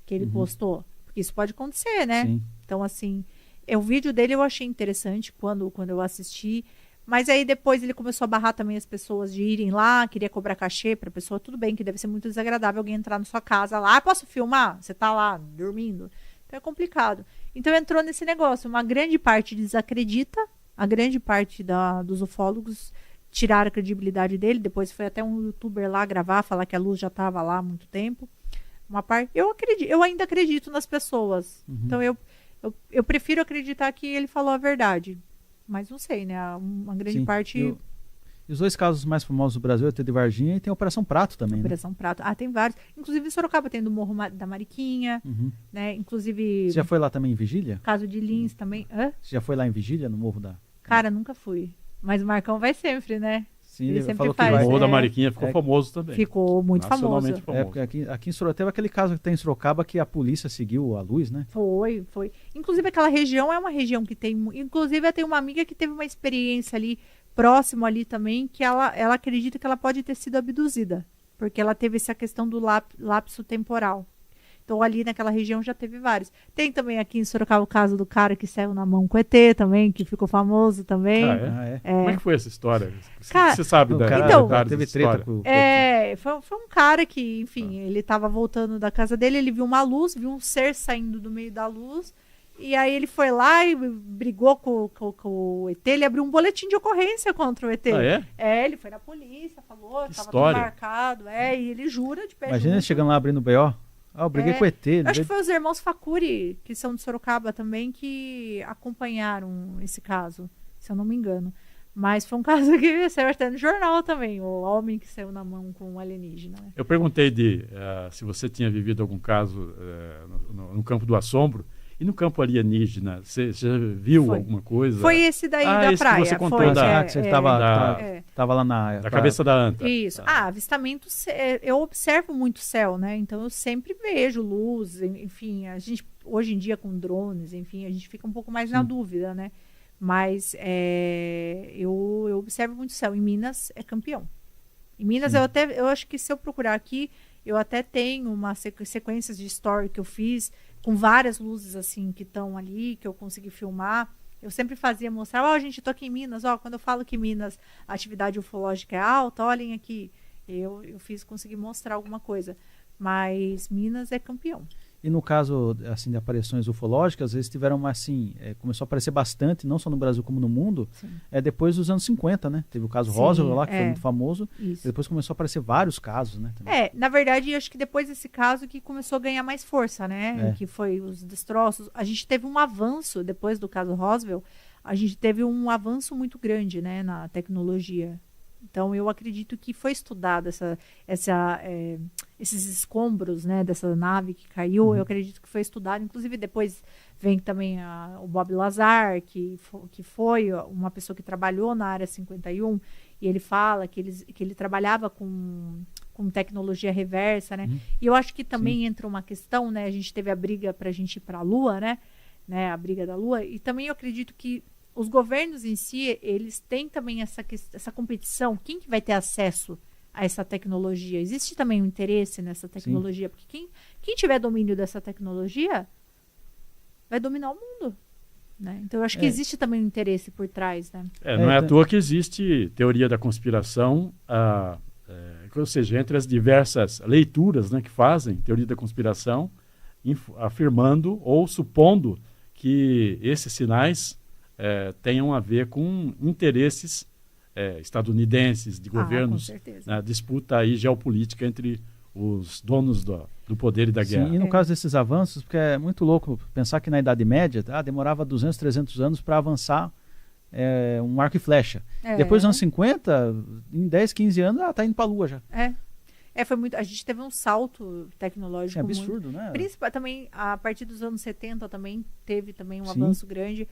que ele postou. Porque isso pode acontecer, né? Sim. Então, assim, o vídeo dele eu achei interessante quando eu assisti, mas aí depois ele começou a barrar também as pessoas de irem lá, queria cobrar cachê pra pessoa. Tudo bem que deve ser muito desagradável alguém entrar na sua casa lá, posso filmar? Você tá lá dormindo? Então é complicado. Então entrou nesse negócio. Uma grande parte desacredita, a grande parte dos ufólogos tiraram a credibilidade dele. Depois foi até um youtuber lá gravar, falar que a luz já estava lá há muito tempo. Uma parte, eu ainda acredito nas pessoas. Então eu prefiro acreditar que ele falou a verdade. Mas não sei, né? Uma grande Sim. parte... E os dois casos mais famosos do Brasil é o ET de Varginha e tem a Operação Prato também, né? Operação Prato. Tem vários. Inclusive em Sorocaba tem do Morro da Mariquinha, né? Inclusive Você já foi lá também em Vigília? caso de Lins também. Hã? Você já foi lá em Vigília, no Morro da... Cara, nunca fui. Mas o Marcão vai sempre, né? Sim, Ele sempre falou que faz, O vai. Morro da é. Mariquinha ficou famoso também. Ficou muito famoso. Nacionalmente famoso. Porque aqui em Sorocaba teve aquele caso que tem em Sorocaba que a polícia seguiu a luz, né? Foi. Inclusive aquela região é uma região que tem... Inclusive eu tenho uma amiga que teve uma experiência ali, próximo ali também, que ela acredita que ela pode ter sido abduzida. Porque ela teve essa questão do lapso temporal. Então ali naquela região já teve vários. Tem também aqui em Sorocaba o caso do cara que saiu na mão com o ET também, que ficou famoso também. É. Como é que foi essa história? Cara, Você sabe O da cara Então- detalhes teve dessa treta história? com o... Foi um cara que, enfim, ele tava voltando da casa dele, ele viu uma luz, viu um ser saindo do meio da luz, e aí ele foi lá e brigou com o ET, ele abriu um boletim de ocorrência contra o ET. Ah, é? Ele foi na polícia, falou, Que tava história. tudo marcado, e ele jura de pé Imagina ele junto. chegando lá abrindo o B.O. Ah, eu briguei com o ET. Eu acho que foi os irmãos Facuri, que são de Sorocaba também, que acompanharam esse caso, se eu não me engano. Mas foi um caso que saiu até no jornal também, o homem que saiu na mão com um alienígena. Né? Eu perguntei se você tinha vivido algum caso no campo do assombro. E no campo alienígena, você já viu Foi. alguma coisa? Foi esse daí da esse que praia. você contou foi, da- que você tava é. lá na... Da cabeça da anta. Isso. avistamento, eu observo muito o céu, né? Então eu sempre vejo luz, enfim, hoje em dia com drones, enfim, a gente fica um pouco mais na dúvida, né? Mas eu observo muito o céu. Em Minas é campeão. Em Minas eu acho que se eu procurar aqui, eu até tenho uma sequências de story que eu fiz com várias luzes assim que estão ali, que eu consegui filmar. Eu sempre fazia mostrar, gente, eu tô aqui em Minas, quando eu falo que em Minas a atividade ufológica é alta, olhem aqui. Eu consegui mostrar alguma coisa. Mas Minas é campeão. E no caso assim, de aparições ufológicas, eles tiveram assim, começou a aparecer bastante, não só no Brasil como no mundo, depois dos anos 50, né? Teve o caso Roswell lá, que foi muito famoso. Isso. Depois começou a aparecer vários casos, né? Também. Na verdade, acho que depois desse caso que começou a ganhar mais força, né? Que foi os destroços. A gente teve um avanço, depois do caso Roswell, a gente teve um avanço muito grande, né? Na tecnologia. Então, eu acredito que foi estudado esses escombros, né, dessa nave que caiu. Eu acredito que foi estudado. Inclusive, depois vem também o Bob Lazar, que foi uma pessoa que trabalhou na Área 51, e ele fala que ele trabalhava com tecnologia reversa, né? E eu acho que também entra uma questão, né? A gente teve a briga para a gente ir para a Lua, né? A briga da Lua. E também eu acredito que os governos em si, eles têm também essa competição. Quem que vai ter acesso a essa tecnologia? Existe também um interesse nessa tecnologia, porque quem tiver domínio dessa tecnologia vai dominar o mundo, né? Então eu acho que existe também um interesse por trás, né? Não é à toa que existe teoria da conspiração, ou seja, entre as diversas leituras, né, que fazem teoria da conspiração, afirmando ou supondo que esses sinais tenham a ver com interesses estadunidenses, de governos, na disputa aí geopolítica entre os donos do poder e da guerra. Sim, e no caso desses avanços, porque é muito louco pensar que na Idade Média demorava 200, 300 anos para avançar um arco e flecha. Depois dos anos 50, em 10, 15 anos, está indo para a Lua já. Foi muito. A gente teve um salto tecnológico. É absurdo, né? Principalmente também, a partir dos anos 70 também teve também um avanço grande.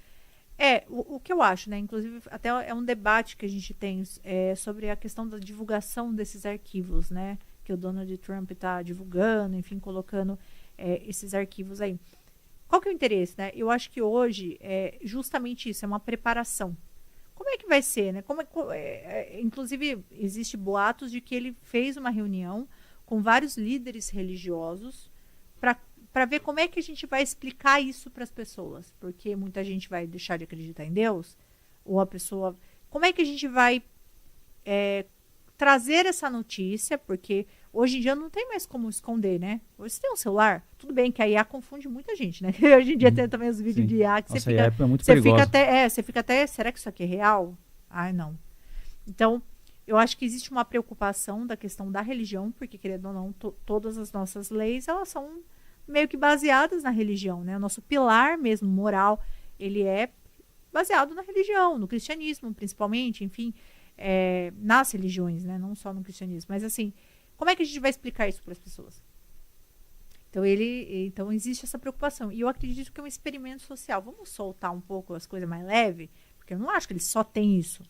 O que eu acho, né? Inclusive, até é um debate que a gente tem sobre a questão da divulgação desses arquivos, né? Que o Donald Trump está divulgando, enfim, colocando esses arquivos aí. Qual que é o interesse, né? Eu acho que hoje é justamente isso, é uma preparação. Como é que vai ser, né? Inclusive, existe boatos de que ele fez uma reunião com vários líderes religiosos para ver como é que a gente vai explicar isso para as pessoas. Porque muita gente vai deixar de acreditar em Deus, ou a pessoa... Como é que a gente vai trazer essa notícia? Porque hoje em dia não tem mais como esconder, né? Hoje você tem um celular, tudo bem que a IA confunde muita gente, né? Hoje em dia tem também os vídeos de IA que Nossa, você fica... é muito você fica até... Será que isso aqui é real? Ai, não. Então, eu acho que existe uma preocupação da questão da religião, porque, querendo ou não, todas as nossas leis, elas são meio que baseadas na religião, né? O nosso pilar mesmo moral, ele é baseado na religião, no cristianismo, principalmente, enfim, nas religiões, né? Não só no cristianismo. Mas, assim, como é que a gente vai explicar isso para as pessoas? Então, existe essa preocupação. E eu acredito que é um experimento social. Vamos soltar um pouco as coisas mais leves, porque eu não acho que ele só tem isso.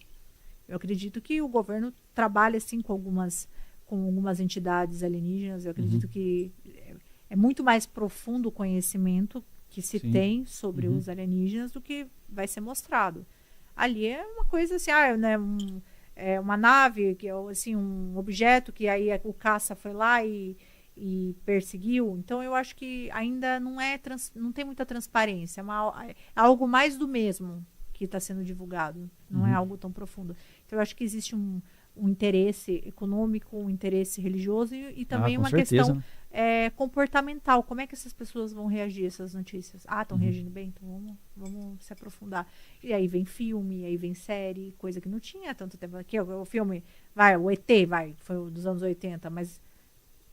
Eu acredito que o governo trabalha, assim, com algumas entidades alienígenas. Eu acredito que é muito mais profundo o conhecimento que se tem sobre os alienígenas do que vai ser mostrado. Ali é uma coisa assim, uma nave, que é assim, um objeto que aí o caça foi lá e perseguiu. Então eu acho que ainda não tem muita transparência. É algo mais do mesmo que está sendo divulgado. Não é algo tão profundo. Então eu acho que existe um interesse econômico, um interesse religioso e também uma questão comportamental. Como é que essas pessoas vão reagir a essas notícias? Estão reagindo bem? Então vamos se aprofundar. E aí vem filme, aí vem série, coisa que não tinha tanto tempo. Aqui o filme, o ET, foi dos anos 80, mas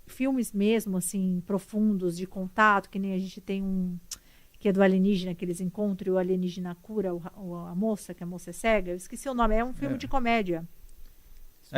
filmes mesmo, assim, profundos, de contato, que nem a gente tem que é do alienígena, que eles encontram e o alienígena cura a moça, que a moça é cega. Eu esqueci o nome, é um filme de comédia.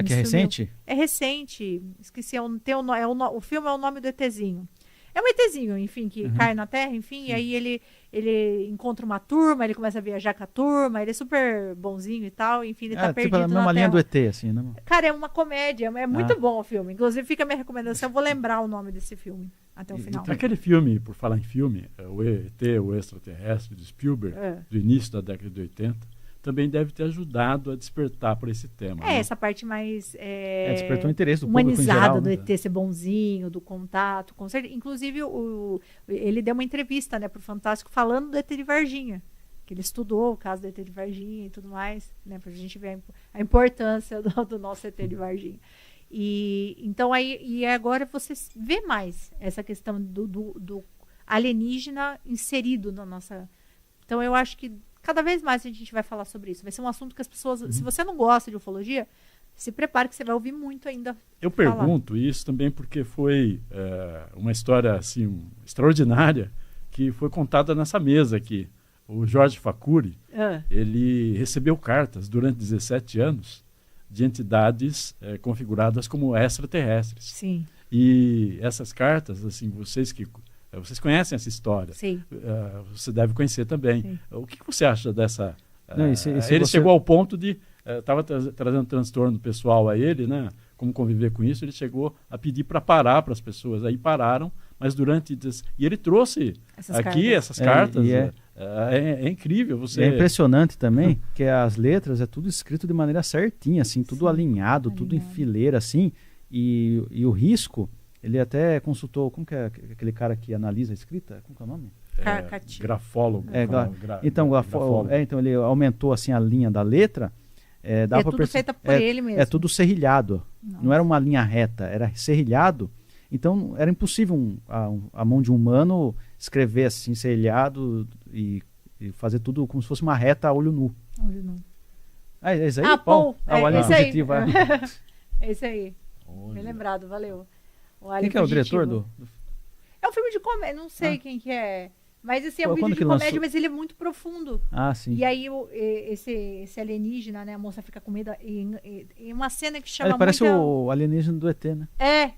Que é recente? É recente. Esqueci. O filme é o nome do ETzinho. É um ETzinho, enfim, que cai na Terra, enfim, e aí ele encontra uma turma, ele começa a viajar com a turma, ele é super bonzinho e tal, enfim, ele tá perdido na Terra. Uma linha do ET, assim, né? Cara, é uma comédia, é muito bom o filme. Inclusive, fica a minha recomendação, eu vou lembrar o nome desse filme. até o final. Aquele filme, por falar em filme, o ET, o Extraterrestre, de Spielberg, do início da década de 80, também deve ter ajudado a despertar para esse tema. Né? Essa parte mais despertou o interesse do público em geral, humanizada do né? ET ser bonzinho, do contato. Inclusive, ele deu uma entrevista, né, para o Fantástico falando do ET de Varginha, que ele estudou o caso do ET de Varginha e tudo mais, né, para a gente ver a importância do nosso ET de Varginha. Então agora você vê mais essa questão do alienígena inserido na nossa... Então eu acho que cada vez mais a gente vai falar sobre isso. Vai ser um assunto que as pessoas... Se você não gosta de ufologia, se prepare que você vai ouvir muito ainda. Eu pergunto isso também porque foi uma história assim, extraordinária que foi contada nessa mesa aqui. O Jorge Facuri, ele recebeu cartas durante 17 anos de entidades configuradas como extraterrestres. Sim. E essas cartas, assim, vocês conhecem essa história. Sim. Você deve conhecer também. Sim. O que você acha dessa... ele chegou ao ponto de... Estava trazendo transtorno pessoal a ele, né? Como conviver com isso, ele chegou a pedir para parar para as pessoas. Aí pararam, mas e ele trouxe essas cartas. É incrível. É impressionante também que as letras é tudo escrito de maneira certinha, assim, tudo alinhado, tudo em fileira, assim. E o risco, ele até consultou, como que é aquele cara que analisa a escrita? Como que é o nome? Grafólogo. Grafólogo. Então ele aumentou assim a linha da letra. Dá tudo feita por ele mesmo. É tudo serrilhado. Não era uma linha reta, era serrilhado. Então era impossível a mão de um humano escrever assim, serrilhado e fazer tudo como se fosse uma reta a olho nu. Olho nu. É isso aí, Paul? O alien fugitivo. É isso aí. Bem lembrado, valeu. Quem que é o diretor do... É um filme de comédia, não sei quem que é. Mas assim, é um vídeo de comédia, mas ele é muito profundo. Sim. E aí esse alienígena, né, a moça fica com medo. E uma cena que chama ele parece o alienígena do ET, né?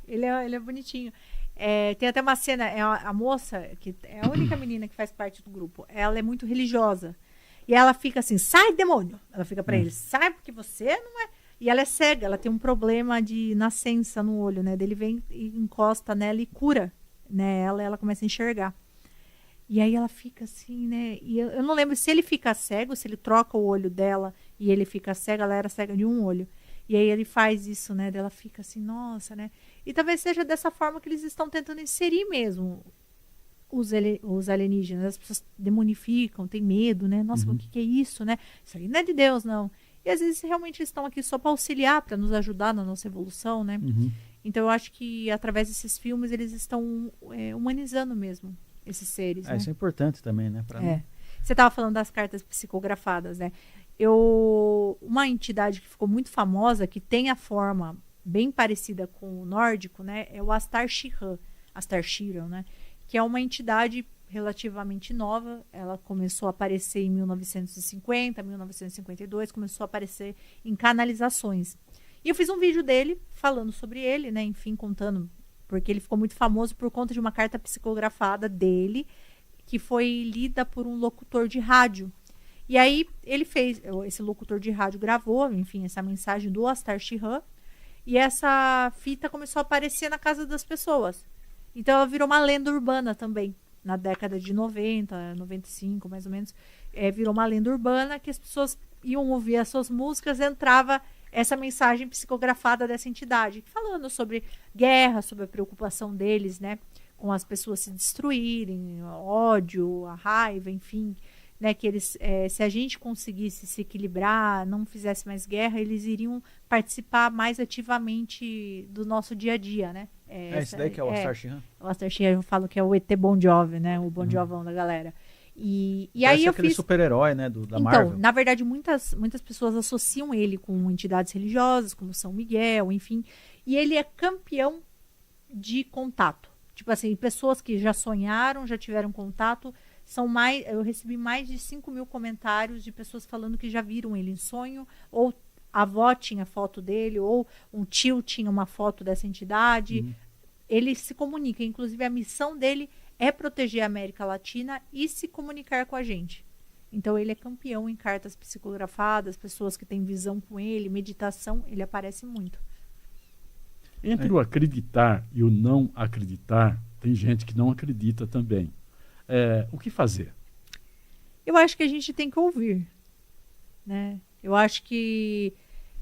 Ele é bonitinho. Tem até uma cena, a moça, que é a única menina que faz parte do grupo, ela é muito religiosa. E ela fica assim, sai, demônio! Ela fica pra ele, sai, porque você não é... E ela é cega, ela tem um problema de nascença no olho, né? Ele vem e encosta nela e cura, né? Ela começa a enxergar. E aí ela fica assim, né? E eu não lembro se ele fica cego, se ele troca o olho dela e ele fica cego, ela era cega de um olho. E aí ele faz isso, né? Ela fica assim, nossa, né? E talvez seja dessa forma que eles estão tentando inserir mesmo os alienígenas. As pessoas demonificam, têm medo, né? Nossa, o que é isso, né? Isso aí não é de Deus, não. E às vezes realmente eles estão aqui só para auxiliar, para nos ajudar na nossa evolução, né? Então eu acho que através desses filmes eles estão humanizando mesmo esses seres. Né? Isso é importante também, né? Você estava falando das cartas psicografadas, né? Uma entidade que ficou muito famosa, que tem a forma bem parecida com o nórdico, né? É o Astar Shiran, né? Que é uma entidade relativamente nova. Ela começou a aparecer em 1950, 1952, começou a aparecer em canalizações. E eu fiz um vídeo dele falando sobre ele, né? Enfim, contando, porque ele ficou muito famoso por conta de uma carta psicografada dele, que foi lida por um locutor de rádio. E aí ele esse locutor de rádio gravou, enfim, essa mensagem do Astar Shiran, e essa fita começou a aparecer na casa das pessoas. Então ela virou uma lenda urbana também. Na década de 90, 95, mais ou menos, virou uma lenda urbana que as pessoas iam ouvir as suas músicas, entrava essa mensagem psicografada dessa entidade, falando sobre guerra, sobre a preocupação deles, né, com as pessoas se destruírem, ódio, a raiva, enfim, né, que eles, se a gente conseguisse se equilibrar, não fizesse mais guerra, eles iriam participar mais ativamente do nosso dia a dia, né? Esse daí que é o Astar Shiran? O Astar Shiran, eu falo que é o ET Bon Jovi, né? O Bon Jovão da galera. E aí eu aquele super-herói, né, da Marvel. Então, na verdade, muitas pessoas associam ele com entidades religiosas, como São Miguel, enfim. E ele é campeão de contato. Tipo assim, pessoas que já sonharam, já tiveram contato, eu recebi mais de 5.000 comentários de pessoas falando que já viram ele em sonho, ou a avó tinha foto dele, ou um tio tinha uma foto dessa entidade. Ele se comunica, inclusive a missão dele é proteger a América Latina e se comunicar com a gente. Então ele é campeão em cartas psicografadas, pessoas que têm visão com ele, meditação, ele aparece muito. Entre o acreditar e o não acreditar, tem gente que não acredita também. O que fazer? Eu acho que a gente tem que ouvir, né? Eu acho que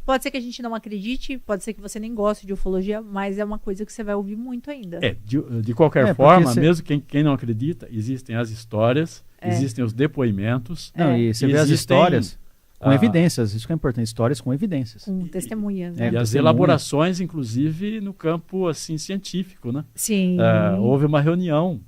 pode ser que a gente não acredite, pode ser que você nem goste de ufologia, mas é uma coisa que você vai ouvir muito ainda. De qualquer forma, mesmo quem não acredita, existem as histórias, existem os depoimentos. Não, e você vê as histórias com evidências, isso que é importante, histórias com evidências. Com testemunhas. Né? E as elaborações, inclusive, no campo assim, científico, né? Sim. Houve uma reunião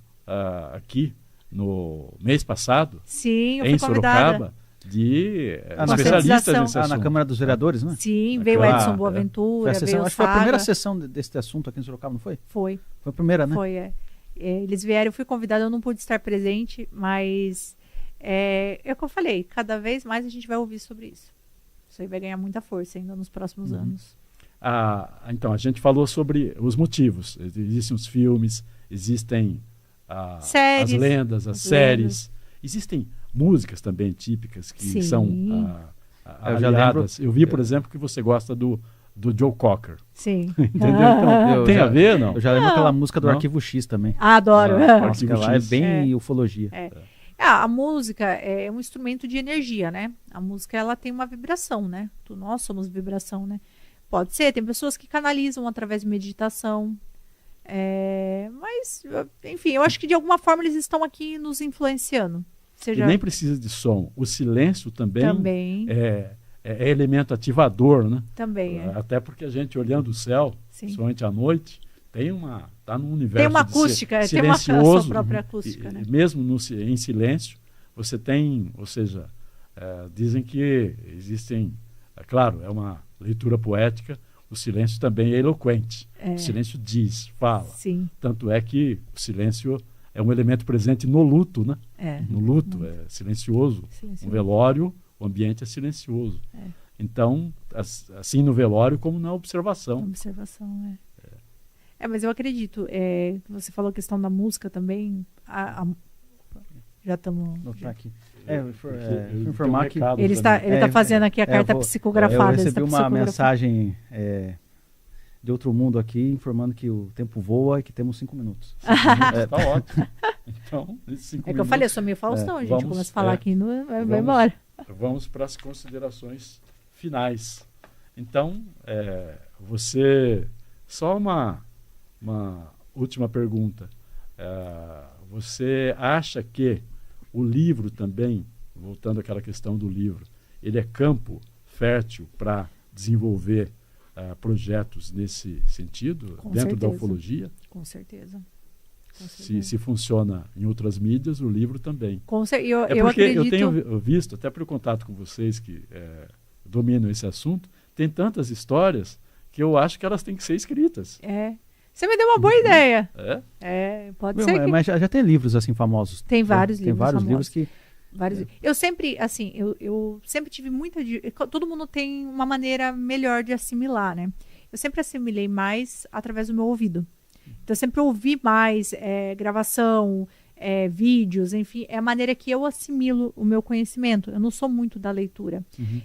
aqui no mês passado, sim, eu em fui convidada. Sorocaba, de especialistas nesse assunto. Na Câmara dos Vereadores, né? Sim, veio o Edson Boaventura, veio o acho que foi a primeira sessão desse assunto aqui em Sorocaba, não foi? Foi. Foi a primeira, né? Foi, eles vieram, eu fui convidada, eu não pude estar presente, mas é o que eu falei, cada vez mais a gente vai ouvir sobre isso. Isso aí vai ganhar muita força ainda nos próximos anos. Então, a gente falou sobre os motivos. Existem os filmes, existem as lendas, as séries. Existem músicas também típicas que são aliadas. Eu vi, por exemplo, que você gosta do Joe Cocker. Sim. Entendeu? Então, tem a ver, não? Eu já lembro aquela música do Arquivo X também. Adoro. Nossa, lá é bem ufologia. A música é um instrumento de energia, né? A música, ela tem uma vibração, né? Nós somos vibração, né? Pode ser, tem pessoas que canalizam através de meditação. Mas, enfim, eu acho que de alguma forma eles estão aqui nos influenciando. E nem precisa de som. O silêncio também. É elemento ativador, né? Também Até porque a gente olhando o céu, principalmente à noite, tá num universo tem uma acústica, silencioso, tem uma sua própria acústica, né? Mesmo em silêncio, você tem, ou seja, dizem que existem, claro, é uma leitura poética, o silêncio também é eloquente. O silêncio diz, fala. Sim. Tanto é que o silêncio é um elemento presente no luto, né? No luto é silencioso. No velório, o ambiente é silencioso. Então, assim no velório como na observação. Mas eu acredito. Você falou a questão da música também. Já estamos... aqui. Informar que... Ele está fazendo aqui a carta psicografada. Eu recebi uma mensagem de outro mundo aqui, informando que o tempo voa e que temos 5 minutos. Está ótimo. Então, esses 5 minutos... que eu falei, eu sou meio Faustão, gente. Começa a falar aqui, vai embora. Vamos para as considerações finais. Então, você... Só uma última pergunta. Você acha que o livro também, voltando àquela questão do livro, ele é campo fértil para desenvolver projetos nesse sentido, dentro da ufologia? Com certeza. Se funciona em outras mídias, o livro também. Eu acredito... eu tenho visto, até pelo contato com vocês que dominam esse assunto, tem tantas histórias que eu acho que elas têm que ser escritas. Você me deu uma boa ideia. Pode ser que... Mas já tem livros assim famosos. Tem vários livros famosos. Livros que... Eu sempre, assim, eu sempre tive muita... Todo mundo tem uma maneira melhor de assimilar, né? Eu sempre assimilei mais através do meu ouvido. Então, eu sempre ouvi mais gravação, vídeos, enfim. É a maneira que eu assimilo o meu conhecimento. Eu não sou muito da leitura.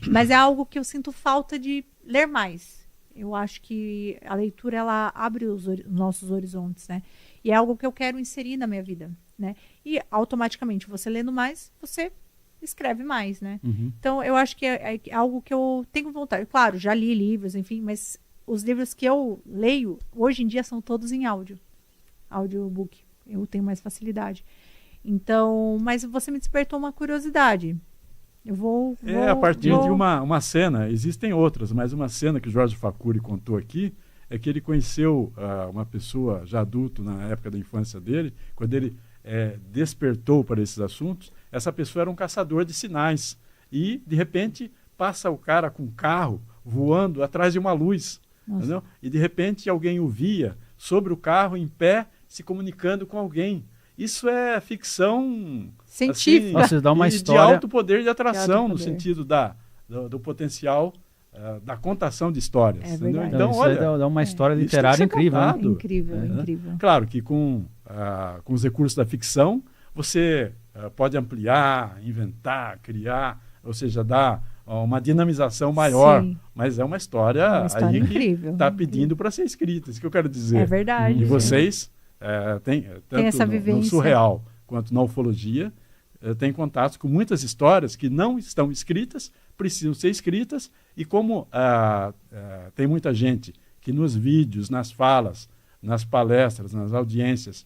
Mas é algo que eu sinto falta de ler mais. Eu acho que a leitura, ela abre os nossos horizontes, né? E é algo que eu quero inserir na minha vida, né? E, automaticamente, você lendo mais, você escreve mais, né? Então, eu acho que é algo que eu tenho vontade. Claro, já li livros, enfim, mas os livros que eu leio, hoje em dia, são todos em áudio. Audiobook. Eu tenho mais facilidade. Então, mas você me despertou uma curiosidade. Eu vou a partir de uma cena, existem outras, mas uma cena que o Jorge Facuri contou aqui, é que ele conheceu uma pessoa já adulto, na época da infância dele, quando ele despertou para esses assuntos, essa pessoa era um caçador de sinais. E, de repente, passa o cara com um carro voando atrás de uma luz. Entendeu? E, de repente, alguém o via sobre o carro, em pé, se comunicando com alguém. Isso é ficção científica. Assim, dá uma história de alto poder de atração, no sentido do potencial da contação de histórias. Então, olha, dá uma história literária incrível. Né? Incrível. Claro que com os recursos da ficção, você pode ampliar, inventar, criar, ou seja, dar uma dinamização maior. Sim. Mas é uma história aí incrível, que está pedindo para ser escrita. Isso que eu quero dizer. É verdade. E vocês tanto essa no vivência. surreal quanto na ufologia, tem contatos com muitas histórias que não estão escritas, precisam ser escritas, e como tem muita gente que nos vídeos, nas falas, nas palestras, nas audiências,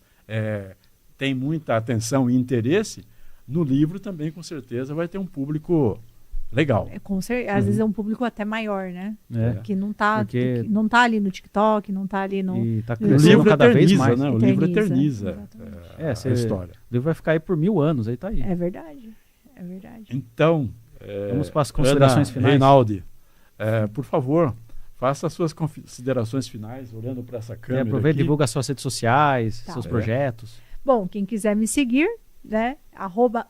tem muita atenção e interesse, no livro também, com certeza, vai ter um público legal. Às vezes é um público até maior, né? Que não está Porque... não tá ali no TikTok, não está ali no... E tá O crescendo livro cada vez eterniza, mais. né? O livro eterniza a a história. O livro vai ficar aí por 1000 anos, aí tá aí. É verdade. Então, vamos para as considerações finais. Reinaldi, por favor, faça as suas considerações finais, olhando para essa câmera. Aproveita e divulga suas redes sociais, Tá. seus projetos. Bom, quem quiser me seguir, né?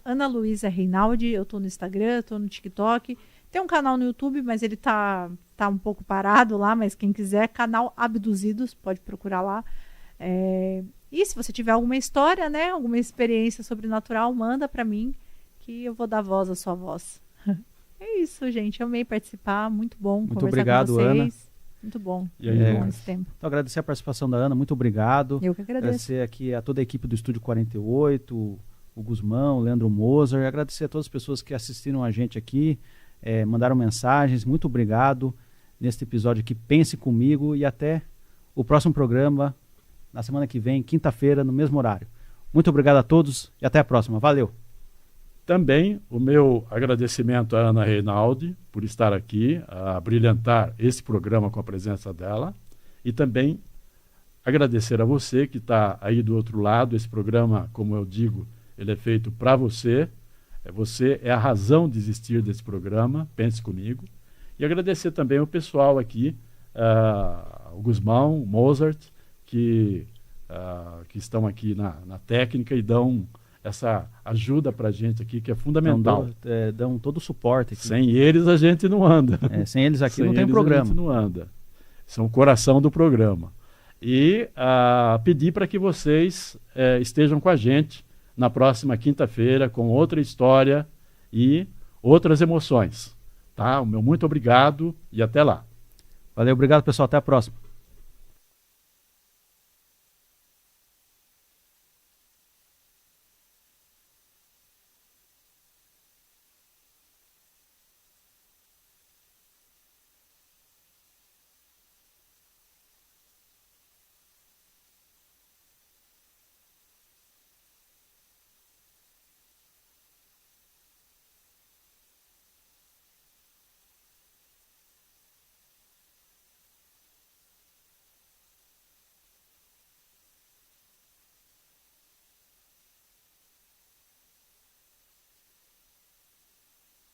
@AnaLuisaReinaldi, eu tô no Instagram, tô no TikTok. Tem um canal no YouTube, mas ele tá um pouco parado lá, mas quem quiser, canal Abduzidos, pode procurar lá. E se você tiver alguma história, né? Alguma experiência sobrenatural, manda para mim, que eu vou dar voz à sua voz. É isso, gente. Amei participar. Muito bom Muito conversar obrigado, com vocês. Ana. Muito bom. E aí, Muito bom esse tempo. Então, agradecer a participação da Ana, muito obrigado. Eu que agradeço. Agradecer aqui a toda a equipe do Estúdio 48, o Guzmão, o Leandro Moser, agradecer a todas as pessoas que assistiram a gente aqui, mandaram mensagens, muito obrigado neste episódio aqui, Pense Comigo, e até o próximo programa, na semana que vem, quinta-feira, no mesmo horário. Muito obrigado a todos e até a próxima. Valeu! Também o meu agradecimento à Ana Reinaldi por estar aqui, a brilhantar esse programa com a presença dela, e também agradecer a você que está aí do outro lado. Esse programa, como eu digo, ele é feito para você. Você é a razão de existir desse programa, Pense Comigo. E agradecer também o pessoal aqui, o Guzmão, o Mozart, que estão aqui na técnica e dão essa ajuda para a gente aqui, que é fundamental. Dão todo o suporte aqui. Sem eles a gente não anda. Sem eles aqui não tem eles programa. A gente não anda. São o coração do programa. E pedir para que vocês estejam com a gente na próxima quinta-feira com outra história e outras emoções. Tá? O meu muito obrigado e até lá. Valeu, obrigado, pessoal. Até a próxima.